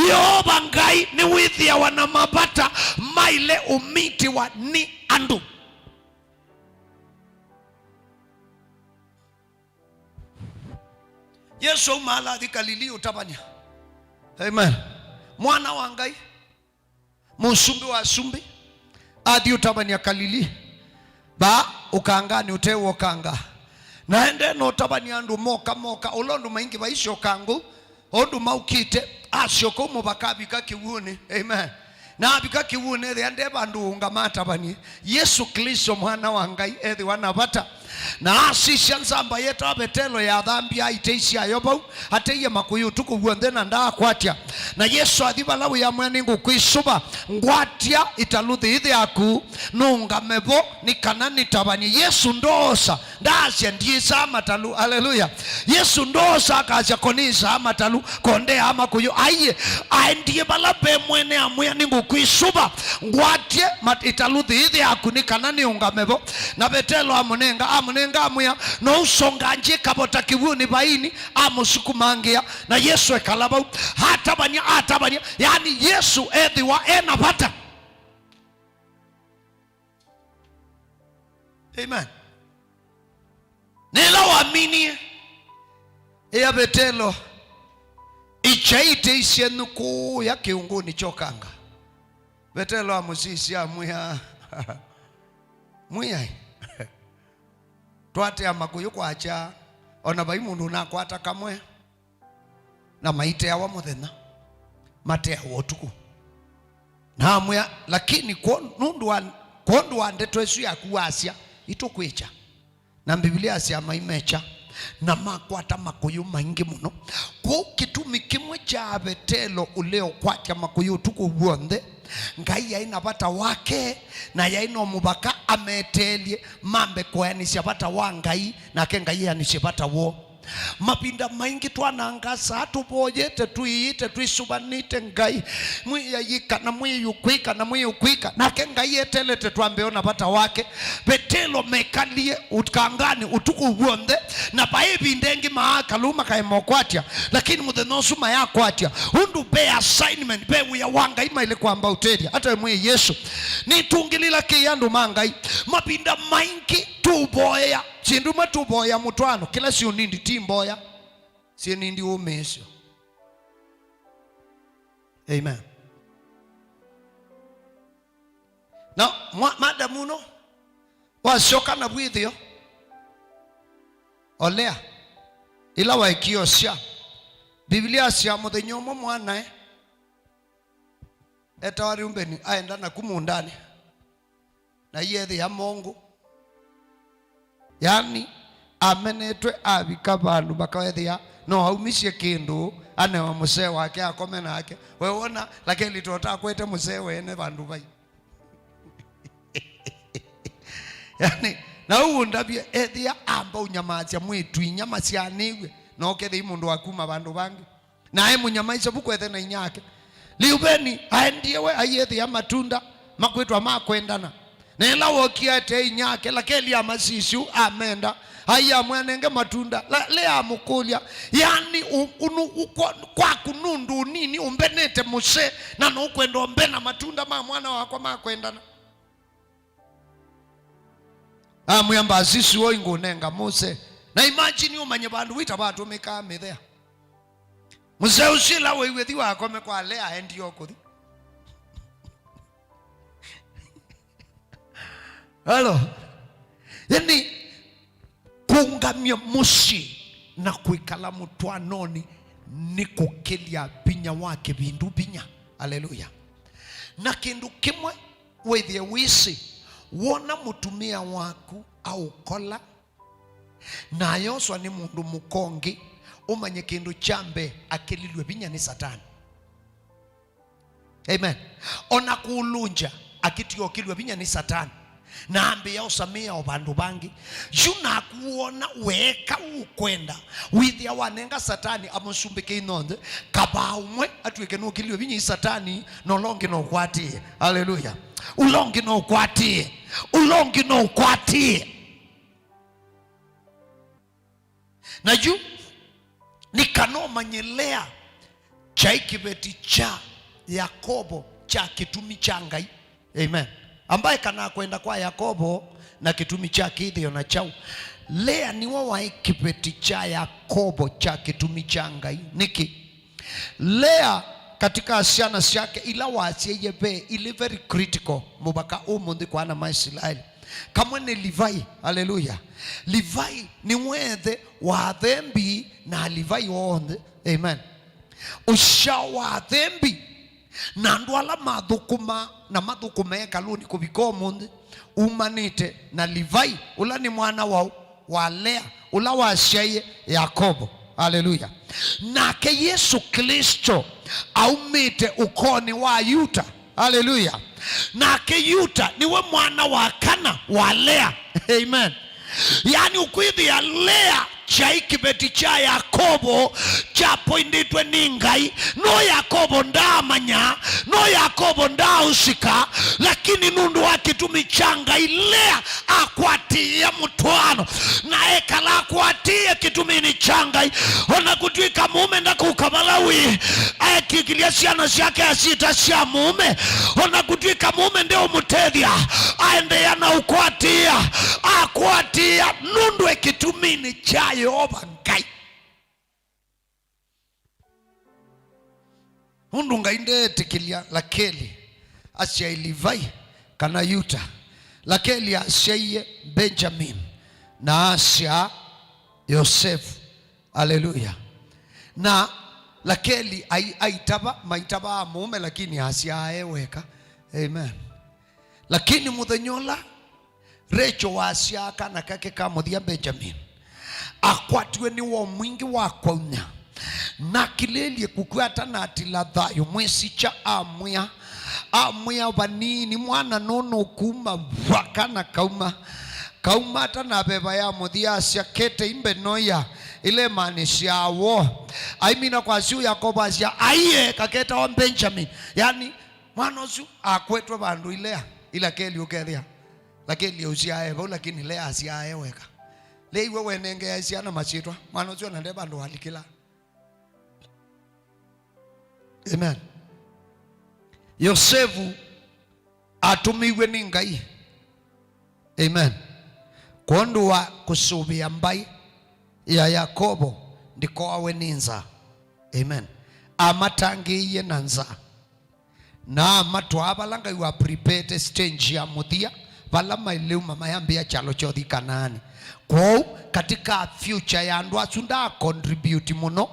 Yehova ngai ni withia wana mabata maile umiti wa ni andu. Yesu umala dhikalili utabania. Amen. Mwana wa ngai musumbi wa sumbi adi utabania kalili ba ukangani utewo ukanga naende no utabania andu moka ulondu maingi baisho kangu ondu maukite asyo mubakabika kiwuni. Amen. Na abika kiwuni ethi ande bandu ungamata bani Yesu Kristo mwana wa ngai ethi wanabata na asisha nzamba yetu abetelo ya dhambi aiteisi ayobau ateye makuyu tuku guonde na ndaa kwatia na Yesu adhibalawu ya mwene ngukwisuba ngwatia italuthi ithi yaku nungamebo ni kanani tabani Yesu ndosa ndasya ndiisa amatalu. Haleluya. Yesu ndosa akasya konisa amatalu konde ama kuyu aye aendie balabe mwene amwene ngukwisuba ngwatie italuthi ithi yaku ni kanani ungamebo na betelo amunenga amya no usonga nje kabota kibuni baini amusukumangia na Yesu ekalaba atabanya yani Yesu ethi wa enapata. Amen. Nela waamini ya betelo ichaite isienuku ya kiunguni chokanga betelo amusisi amya muyai twate amakuyu kwacha ona bai mundu nakwata kamwe na maite ya muthenya mate ya wotuku na amwe lakini kondu wande twesu ya kuasia itukwicha na Biblia asia maimecha na makwata makuyu maingi muno kwa kitumi kimwe cha betelo uleo kwacha makuyu tuku guonde ngai yaina bata wake na yaino mubaka ametelie mambe kwa ni shabata wa ngai na ke ngai ya ni shabata wo mapinda maingi twanangasa tuboyete tuiite tuisubanite ngai mwiyika na mwiyukwika na mwiyukwika na ke ngai etelete twambeona bata wake betelo mekalie utkangani utuku guonde na baebi ndengi maakaluma kaemokwatia lakini muthenosu mayakwatia undu be assignment be uya wanga ima ile kwamba uteria hata mwe Yesu ni tungilila kiyandu mangai mapinda maingi tuboya chinduma tuboya mutwano kila si unindi timboya si nindi umesho. Amen. Na madamuno washoka na bwithio olea ila waikiosia Biblia cia muthenya umwe mwana etawari umbeni aenda na kumundani na yethi ya Mungu, yani amenetwe abika bandu bakawethia no haumicie kindu anewa musee wake akome nake wewe ona lakini tota kwete musee wene bandu bai yani na uundabie ethia amba unyamatia mwitu inyama cianiwe no kethi mundu akuma bandu bangi nae munyamaisha bukwethe na inyake liubeni aendie we ayethia matunda makwitwa makwendana nela wokiate inyake lakeli ya masishu amenda haya mwanenge matunda le amukulia yani kwa kunundu nini umbenete muse na no kwendo mbena matunda ma mwana wako makwendana amuyamba asishu wo ingunenga muse na imagine umanye bandu wita batu mekame there muse usila wewethi wako mekwa le aendi okuthi halo yani kuungamia mushi na kuikala mutwanoni ni kukelia binya wake bindu binya. Haleluya. Na kindu kimwe wethie wisi wona mutumia waku au kola na yoswa ni mundu mukongi umanye kindu chambe akililwe binya ni Satani. Amen. Ona kuulunja akitio kilwe binya ni Satani. Na ambia usamia obandu bangi yuna kuona weka ukwenda withia wanenga Satani amusumbike inonde kaba umwe atwike no kilio binyi Satani no longi no kwati. Haleluya. Ulongi no kwati, ulongi no kwati. Na yu nikano manyelea cha ikibeti cha Yakobo cha kitumi cha Ngai. Amen. Ambaye kana kwenda kwa Yakobo na kitumi chake Gideon na chao. Lea ni wa kipeti cha Yakobo cha kitumi cha Ngai niki Lea katika asiana yake ila waachie yebe ili very critical mubaka umundi kwa na Maisraeli kama ni Levi. Haleluya. Levi ni mwethe wa dhambi na Levi onde. Amen. Ushawa dhambi na ndwala madhukuma na madhukuma hekaluni kubiko munde umanite na Levi ula ni mwana wa Lea ula wa shaye Yakobo. Haleluya. Na ke Yesu Kristo aumite ukoni wa Yuda. Haleluya. Na ke Yuda niwe mwana wa kana wa Lea. Amen. Yani ukwidhi ya Lea chaiki beti cha Yakobo chapo inditwe ningai no Yakobo ndamanya no Yakobo ndausika lakini nundu wake tumichanga Lea akwatia mutwano na ekala akwatia kitumini changai ona kutwika mume ndakukamalawi akikilia siana siake asita sia mume ona kutwika mume ndio mutethia aende yana ukwatia akwatia nundu ekitumini cha Yehova Ngai hundu Ngai ndeetikilia lakeli asia Levi kana Yuda lakeli asia Benjamin na asia Yosefu. Haleluya. Na lakeli aitaba maitaba mume lakini asia aeweka. Amen. Lakini muthenyola Recho wa asia kana kake kamuthia Benjamin akwatiwe ni wa mwingi wa kwaunya na kilelie kukwata na atila thayo mwesi cha amwia banini mwana nono kuma wakana kauma tana beba ya muthia asia kete imbe noya ile manishawo aimina kwa siu Yakobo asia aiye kaketa wa Benjamin yani mwana osu akwetwa bandu Lea ila keli ukethia lakini usiaevo lakini Lea asiaeweka le iwe wenenge ya isiana machitwa mwana osu na bandu walikila. Amen. Yosefu atumiwe ni Ngai. Amen. Kondu wa kusubia mbai ya Yakobo ndiko awe ninza. Amen. Amatangiye nanza na matwa abalanga you are prepared stage ya muthia vala maileu mama yambia chalo chothi Kanaani. Kwa katika future ya andu asunda contribute muno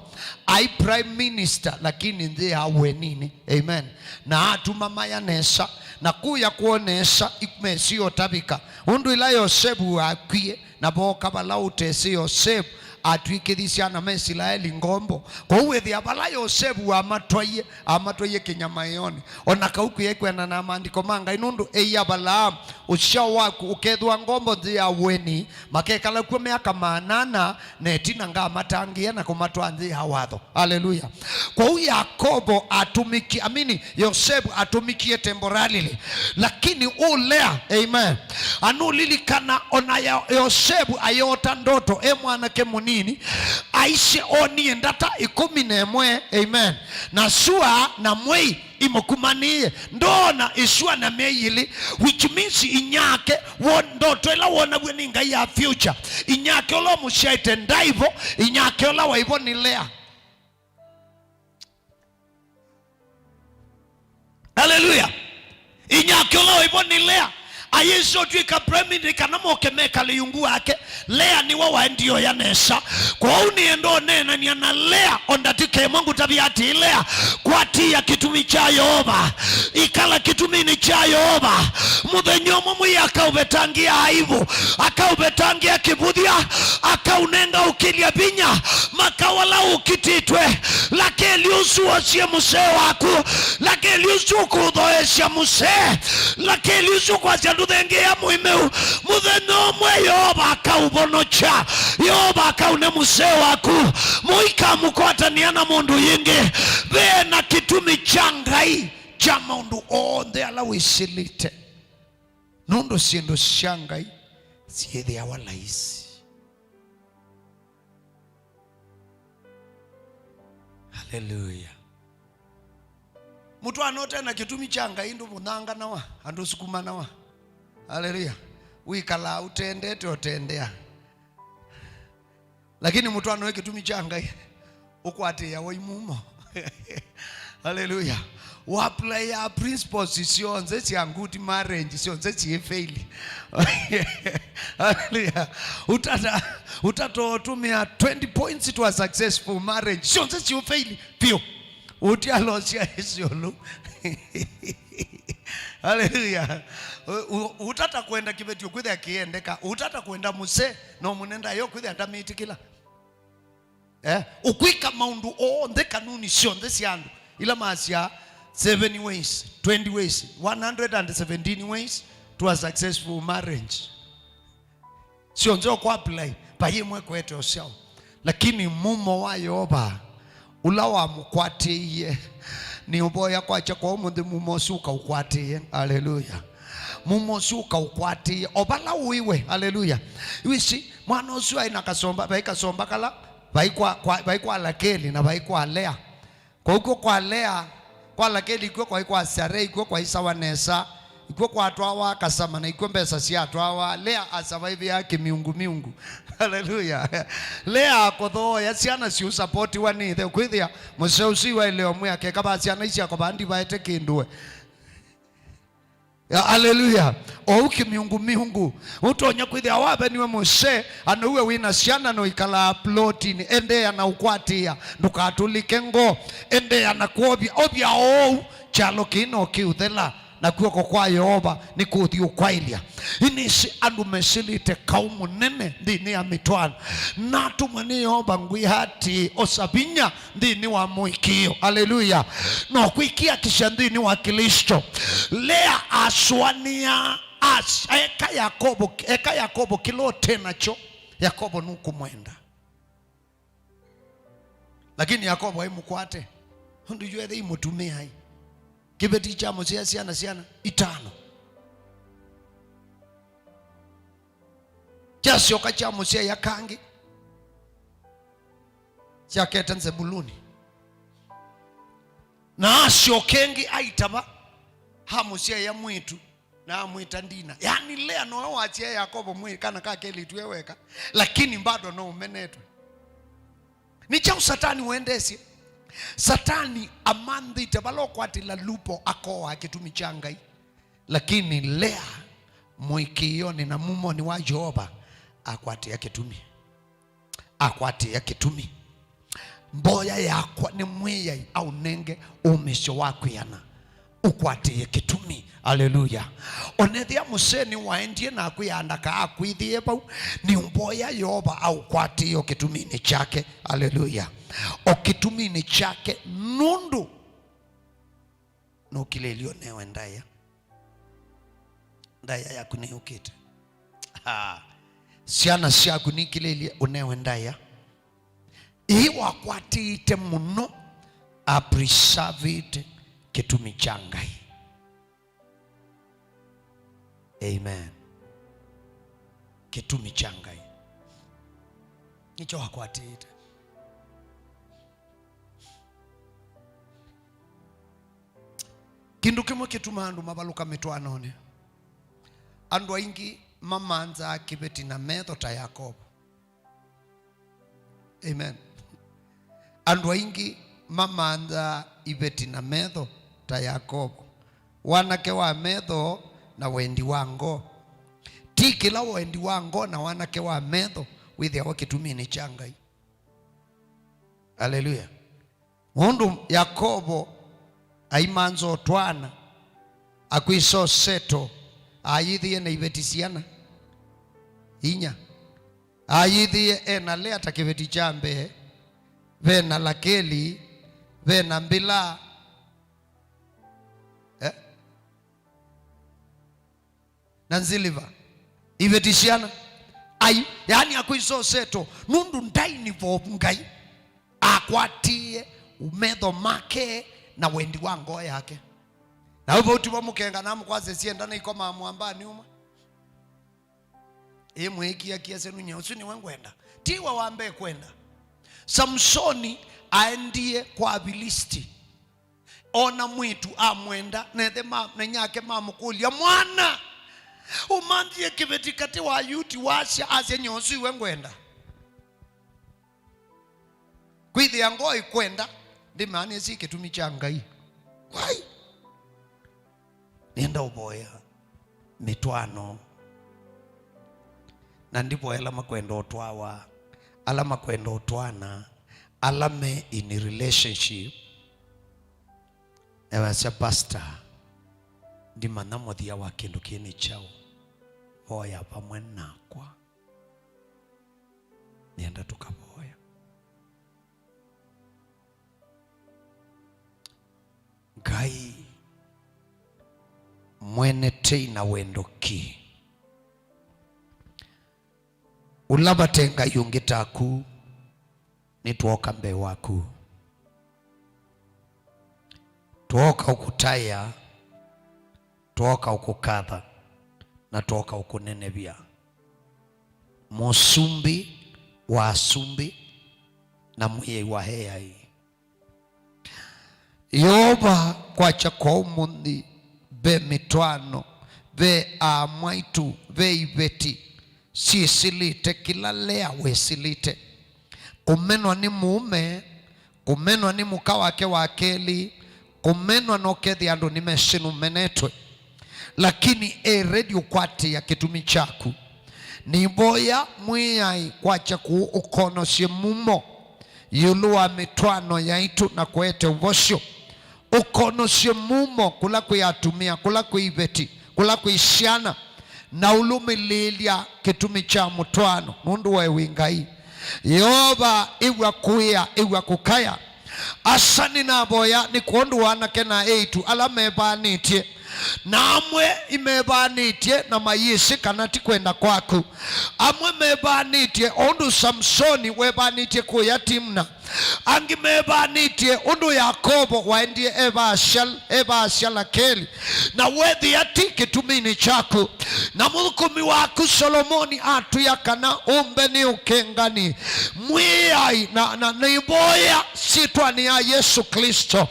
ai prime minister lakini nthi hawe nini. Amen. Na atu mama ya nesa na kuya kuonesha ikumesio tabika undu ila Yosefu akwie na boka bala utesi Yosefu atwikithisia na Israeli ngombo kwa uwethi abala Yosefu amatwaye kinyamayoni ona kauku yekwena na maandiko manga inundu eyabala ushawo waku ukethwa ngombo nthia weni makekala kwa miaka 8 netina nga matangia na kumatwa nthia watho. Haleluya. Kwa huyu Yakobo atumiki Yosefu atumikie temporarily lakini ulea amen anulilikana ona Yosefu ayota ndoto mwanake nini aishe oni ndata 11 amen na sua na mwei imokumanie ndona isua na meili which means inyake ndoto ila wona bweni ngai ya future inyake ola mushaite ndaivo inyake ola waivo ni Lea. Hallelujah. Inyake ola waivo ni Lea ayeso tuika premini kanamo kemeka liyungu wake Lea ni wawa ndio ya nesa kwa uni endo nena ni ana Lea ondatike Mungu tabiati Lea kwa tia kitumi cha Yehova ikala kitumini cha Yehova mudhenyomo mwi akaubetangia haivu akaubetangia kibudhia akaunenga ukilia binya makawala ukititwe lake liusu wasie muse waku lake liusu kudhoesha muse lake liusu kwa ndudhengia muimeu mudhenomwe Yehova akaubonocha Yehova akaune muse waku muika mukwataniana mundu yingi vena kitumi changai cha mundu ondhe ala wisilite nundu siendo shangai siedhe ya walaisi. Hallelujah. Mutu anote na kitumi changai ndu munanga nawa andu sukuma nawa. Haleluya. Wikala utendete otendea lakini mtu anoe kitumi changa ukwate ya waimumo. Haleluya. Waplay ya principles sionze chianguti marriage sionze chifail. Haleluya. Utatotumia 20 points to a successful marriage sionze chifail pio utia losia isiolu. Haleluya. Utata kwenda kibetio kwithe akiendeka utata kwenda muse no munenda yo kwithe ndamitikila ukwika maundu ndhe kanuni sio ndhe siandu ila masia 7 ways 20 ways 117 ways to a successful marriage sio nzo kwa apply paye mwe kwete osao lakini mumo wa Yehova ulawa mkwatiye ni uboya kwacha kwa umundi mumosuka ukwatiye. Haleluya. Mumosuka ukwatiye obala uiwe. Haleluya. Wisi mwana osua inakasomba baikasomba kala baikwa Lakeli na baikwa Lea kwa huko kwa Lea kwa Lakeli iko kwa Sare iko kwa Isawanesa iko kwa atwawa kasama na iko mbesa si atwawa Lea asurvive yake miungu. Haleluya. Lea akodho ya siana si support wani the kwithia museusi wa ile omwe yake kaba siana isi akobandi baete kindwe. Haleluya. Ouki miungu utonya kwithia wabe niwe muse anuwe wina siana no ikala plotini ende ya na ukwatia ndukatulike ngo ende ya na kuobia obia chalo kino kiuthela na kuoko kwa Yehova ni kuthi ukwailia inisi andu mesilite kaumu nene ndini ya mitwano natu mwani Yehova ngui hati osabinya ndini wa muikio. Haleluya. No kuikia kisha ndini wa Kristo Lea aswania eka Yakobo kilo tena cho Yakobo nuku mwenda lakini Yakobo hai mukwate hundu yuethe imutumia hai kibeti cha mozea siana 5 jasio kacha mozea ya kangi cha ketanze buluni na asio kengi aitaba ha mozea ya mwitu na mwita ndina yani Lea no waachia Yakobo mwi kana kakeli tuweka lakini bado no umenetwe ni cha satani uendesi satani amandhi tabalo kwati la lupo akoa kitumi changai lakini Lea muikioni na mumoni wa Jehova akwati ya kitumi mboya yakwa ni mwiya au nenge umisho wako yana ukwati ya kitumi. Haleluya. Onethia museni waendie na kuyandaka akwithie bau ni mboya Jehova au kwati yo kitumi ni chake. Haleluya. O kitumi ni chake nundu no kilelio newe ndaya yaku ni ukite siana siaku ni kilelio unewe ndaya iwa kwatite muno aprisavite kitumi changai. Amen. Kitumi changai nicho wakwatite. Kindu kimwe kituma andu mabaluka mitwanone andu aingi mamanza akibeti na metho ta Yakobo. Amen. Andu aingi mamanza ibeti na metho ta Yakobo, wanake wa metho na wendi wango tikila wendi wango na wanake wa metho withia wa kitumi ni changai. Haleluya. Mundu Yakobo aimanzo twana akwiso seto ayithie na ibetisiana inya ayithie ena le atakibeti chambe vena Lakeli vena Mbila na Ziliva ibetisiana ai yani akwiso seto nundu ndaini vo ngai akwatie umetho make na wendi wango yake na upo utiwa mukenga na mkwaze sienda na ikoma mwambani uma mweki kiasi nunya usuni wengwenda tiwa wambe kwenda. Samsoni aendie kwa Abilisti ona mwitu amwenda nethe na nyake mamukulia mwana umandie kibeti kati wa yuti washa ase nyonsi wengwenda kwithi yango ikwenda ndimani si kitumi cha ngai wai nenda uboya mitwano na ndipo alama kwenda otwawa alama kwenda otwana alame in relationship ewa sa pastor ndimana mothia wa kindu kini chao boya pamwe nakwa nenda tukaboya. Ngai mwene teina wendoki ulabatenga yungitaku nituoka mbe waku tuoka ukutaya tuoka ukukatha na tuoka ukunenebia musumbi wa asumbi na mwiye wa heyai Yoba kwa chako umundi be mitwano be amaitu be ibeti si silite kila lea we silite kumenwa ni mume kumenwa ni muka wake wakeli kumenwa nokethi andu ni meshinu menetwe lakini redio kwati ya kitumi chaku ni boya mwiyai kwa chaku ukono si mumo yuluwa mitwano yaitu na kuete uvosyo ukono si mumo kula kuyatumia kula kuibeti kula kuishiana na ulumililia kitumi cha mutwano mundu wa wingai Yoba iwa kuya iwa kukaya asani na boya ni kuondu wanake na eitu alamebanitie namwe imebanitie na mayisi kanati kwenda kwaku amwe mebanitie ondu Samsoni webanitie kuya Timna angi mebanitie undu Yakobo waendie eba Lakeli na wethi ati kitumini chaku na mulukumi waku Solomoni atu yakana umbe ni ukengani mwiyai na niboya sitwa ni ya Yesu Kristo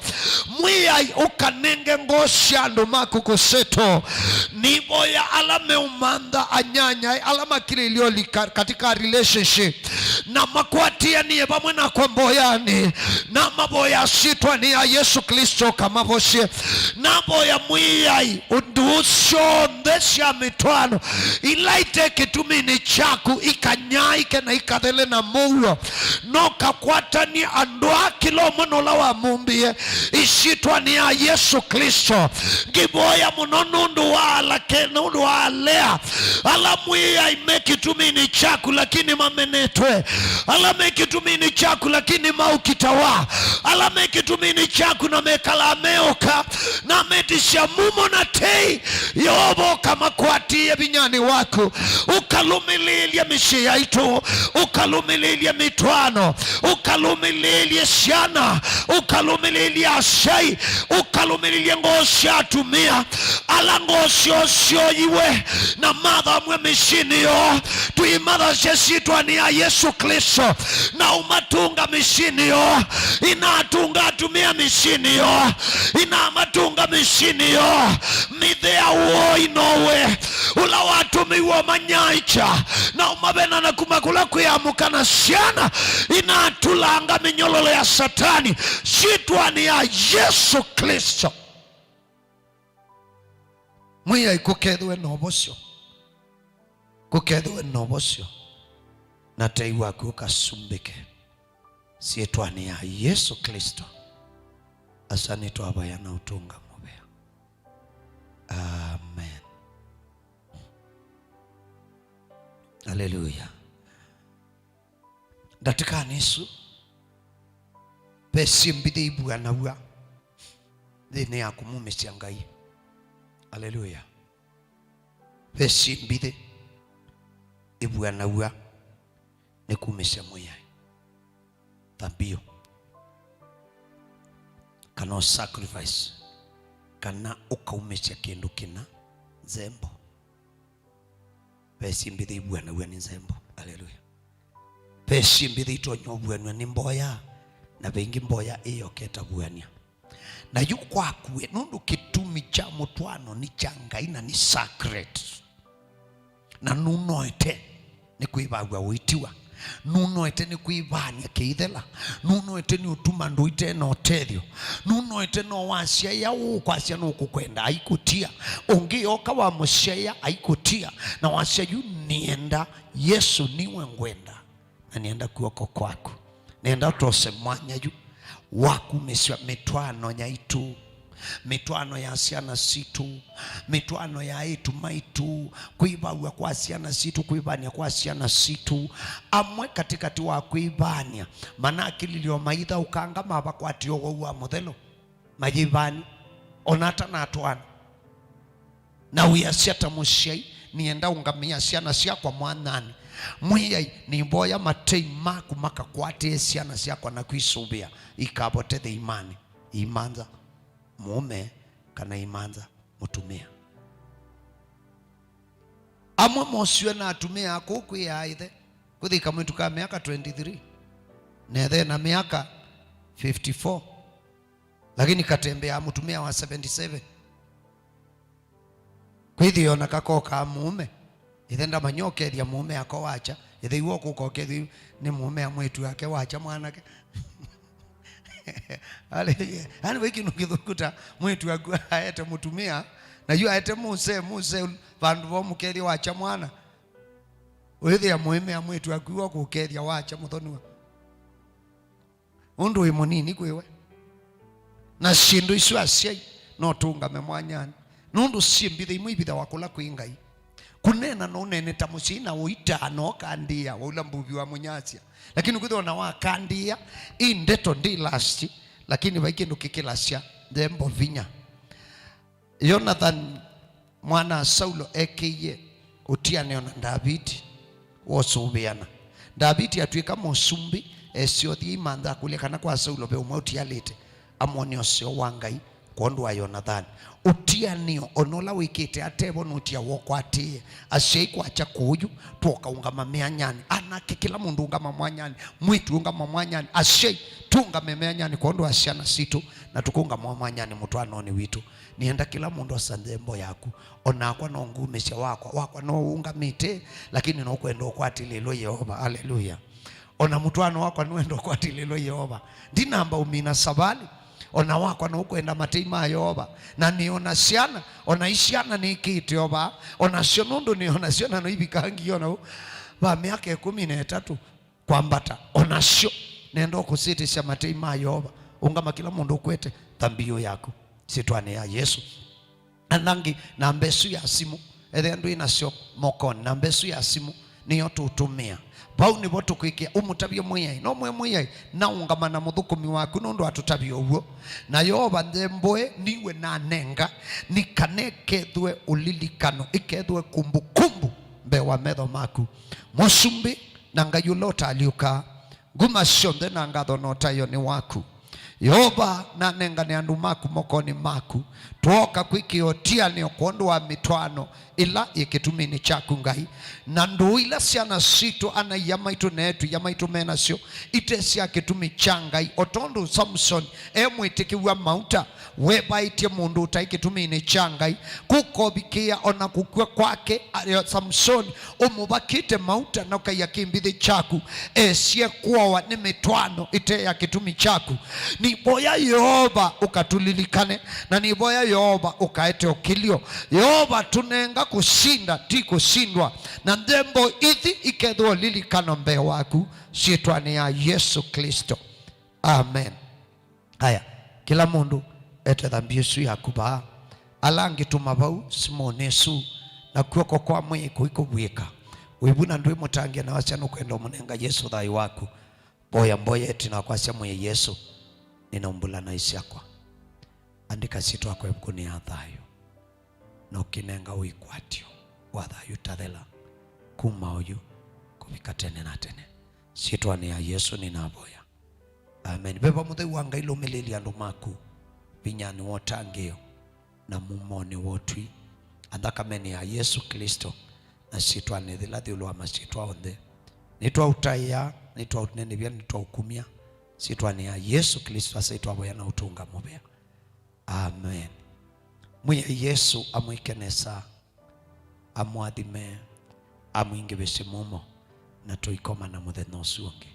mwiyai ukanenge ngosi andu maku kuseto niboya alame umanda anyanya alama kile ilio katika relationship na makwatia niye pamwe na kwambo maboyani na maboya sitwa ni ya Yesu Kristo kama voshe na boya mwiyai undusho ndesha mitwano ilaite kitumini chaku ikanyaike na ikadele na muwa noka kwata ni andwa kilo monola wa mumbie isitwa ni ya Yesu Kristo giboya munonundu wala kenundu walea ala mwiyai mekitumini chaku lakini mamenetwe ala mekitumini chaku lakini maukitawa ala mekitumini chaku na mekala meoka na metisha mumo na tei yobo kama kuatie binyani wako ukalumililia mishia ito ukalumililia mitwano ukalumililia shana ukalumililia shai ukalumililia ngoshi atumia ala ngoshi osio iwe na madha mwe mishini yo tuimadha shesitwa ni ya Yesu Kristo na umatunga mishini yo inatunga atumia mishini yo inamatunga mishini yo midhea uo inowe ula watu miwa manyaicha na umabena na kumakula kuyamuka na siana inatulanga minyololo ya satani shitwa ni ya Yesu Kristo mwiya ikukethwe nobosyo na tei waku kasumbike sietwa ni ya Yesu Kristo asani twabaya na utunga mubea. Amen. Haleluya. Ndatika nisu pesi mbide ibwana wa dhine ya kumumesi angai. Haleluya. Pesi mbide ibwana wa nekumesi moya tabio kana sacrifice kana ukaumesha kindu kina zembo pesi mbide ibwana wa ni zembo. Haleluya. Pesi mbide itonyo bwana ni mboya na bengi mboya iyo keta bwania na yukwa kuwe nundu kitumi cha mutwano ni changaina ni sacred na nunoete ni kuibagwa witiwa nunoete ni kuibania keithela nunoete ni utuma nduite no tethio nunoete no wasia ya ukwasia no kukwenda aikutia ungioka wa mushaya aikutia na wasia yu nienda Yesu niwe ngwenda na nienda kuoko kwako nienda tose mwanya yu waku meswa mitwano nyaitu mitwano ya asiana situ mitwano ya itu maitu kuibagwa kwa asiana situ kuibania kwa asiana situ amwe katikati wa kuibania manaki lilio maitha ukanga maba kwa tiogo wa modelo majibani onata na atwana na uyasiata mushai nienda ungamia asiana siya kwa mwanani mwiyai ni mboya matei maku maka kwate asiana siya kwa na kuisubia ikabote the imani imanza mume kana imanza mutumia amwe mosiwe na atumia akuku ya aithe kuthika mwitu ka miaka 23 nethe na miaka 54 lakini katembea mutumia wa 77 kwithio na kakoka mume ithenda manyoke ya mume ako wacha ithe iwo kukoke ni mume amwetu yake wacha mwanake Haleluya. Hani wiki nukithukuta mwetu waku aete mutumia na yu aete muse vandu vo mukethia wacha mwana uithi ya muime ya mwetu waku wa kukethia wacha muthoniwa undu wi munini kwiwe na shindu isu asiai no tungame mwanyani nundu simbithe imwe ibitha wakula kwi Ngai kunena no nene ta musina uita no kandia wala mbuvi wa munyasia lakini kuthona wa kandia indeto ndi last lakini vaikindu kikilasya dembo vinya Jonathan mwana Saulo ekeye utiane ona David wosubiana David atuika musumbi esio thi mantha kulia kana kwa Saulo be umwe utialite amoni osio wa Ngai kondwa Jonathan utianio onola wikite atebo nutia wokwatie ashei kwa cha kuju toka ungama meanyani anake kila mundu ungama mwanyani mwitu ungama mwanyani ashei tunga memeanyani kondwa asiana situ na tukunga mwanyani mutwano ni witu nienda kila mundu asandembo yaku onakwa no ngumesha wakwa no ungamite lakini no kwenda okwatililo Yehova. Haleluya. ona mutwano wakwa niwendo kwatililo Yehova ndinamba umina sabali ona wakwa no kwenda mateima Yehova na niona ciana ona iciana nikite Yehova ona cio nundu niona ciana no ibikangi ona ba miaka 13 kwambata ona cio nendo kusitisha mateima Yehova ungama kila mundu kwete thambio yako sitwane ya Yesu anangi na mbesu ya simu ethe ndu inacio mokoni na mbesu ya simu niyo tutumia bau ni botu kwikia umutabio mwiyai no mwiyai na ungama na muthukumi waku nundu atutabio uo na Yehova ndemboe niwe na nenga nikanekethwe ulilikano ikethwe kumbukumbu mbe wa metho maku musumbi na ngayulota aliuka nguma shonde na ngatho notayo ni waku Yehova na nenga ni andu maku mokoni maku tuoka kwikiotia ni okondo wa mitwano ila ikitumini chaku Ngai na ndu ila ciana citu ana yamaitu netu yamaitu menasio itesia kitumi cha Ngai otondo Samson emwitikiwa mauta webaitie mundu utaikitumini cha Ngai kukobikia ona kukwe kwake Samson umubakite mauta na ukayakimbithi chaku esie kuowa ni mitwano ite ya kitumi chaku ni boya Yehova ukatulilikane na ni boya Yehova ukaete okilio Yehova tunenga kushinda ti kushindwa na ndembo ithi ikethwo lilikano mbe waku sitwani ya Yesu Kristo amen. Haya kila mundu ete thambio su yakuba alangi tumabau simonesu na kuoko kwa mwiko ikubwika wibuna ndwe mutangia na wachano kwenda munenga Yesu thai waku boya mboya eti na kwa semu ya Yesu ninaumbula na isi yakwa andika situ wako mkuni ya thayo na ukinenga uikwatio wa thayo tathela kuma uyu kubika tene na tene situ wani ya Yesu ninaboya amen. Beba muthe wanga ilo meleli andu maku vinyani wotangeo na mumone wotui andaka meni ya Yesu Kristo na situ wani dhila dhiulu wa masitu waonde nitwa utaya nitwa utunenevia nitwa ukumia sitwani ya Yesu Kristo asaitwa boya na utunga mubea amen. Mwiye Yesu amwikenesa amwathime amwingebeshe mumo na tuikoma na muthenya ucio ungi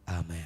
amen.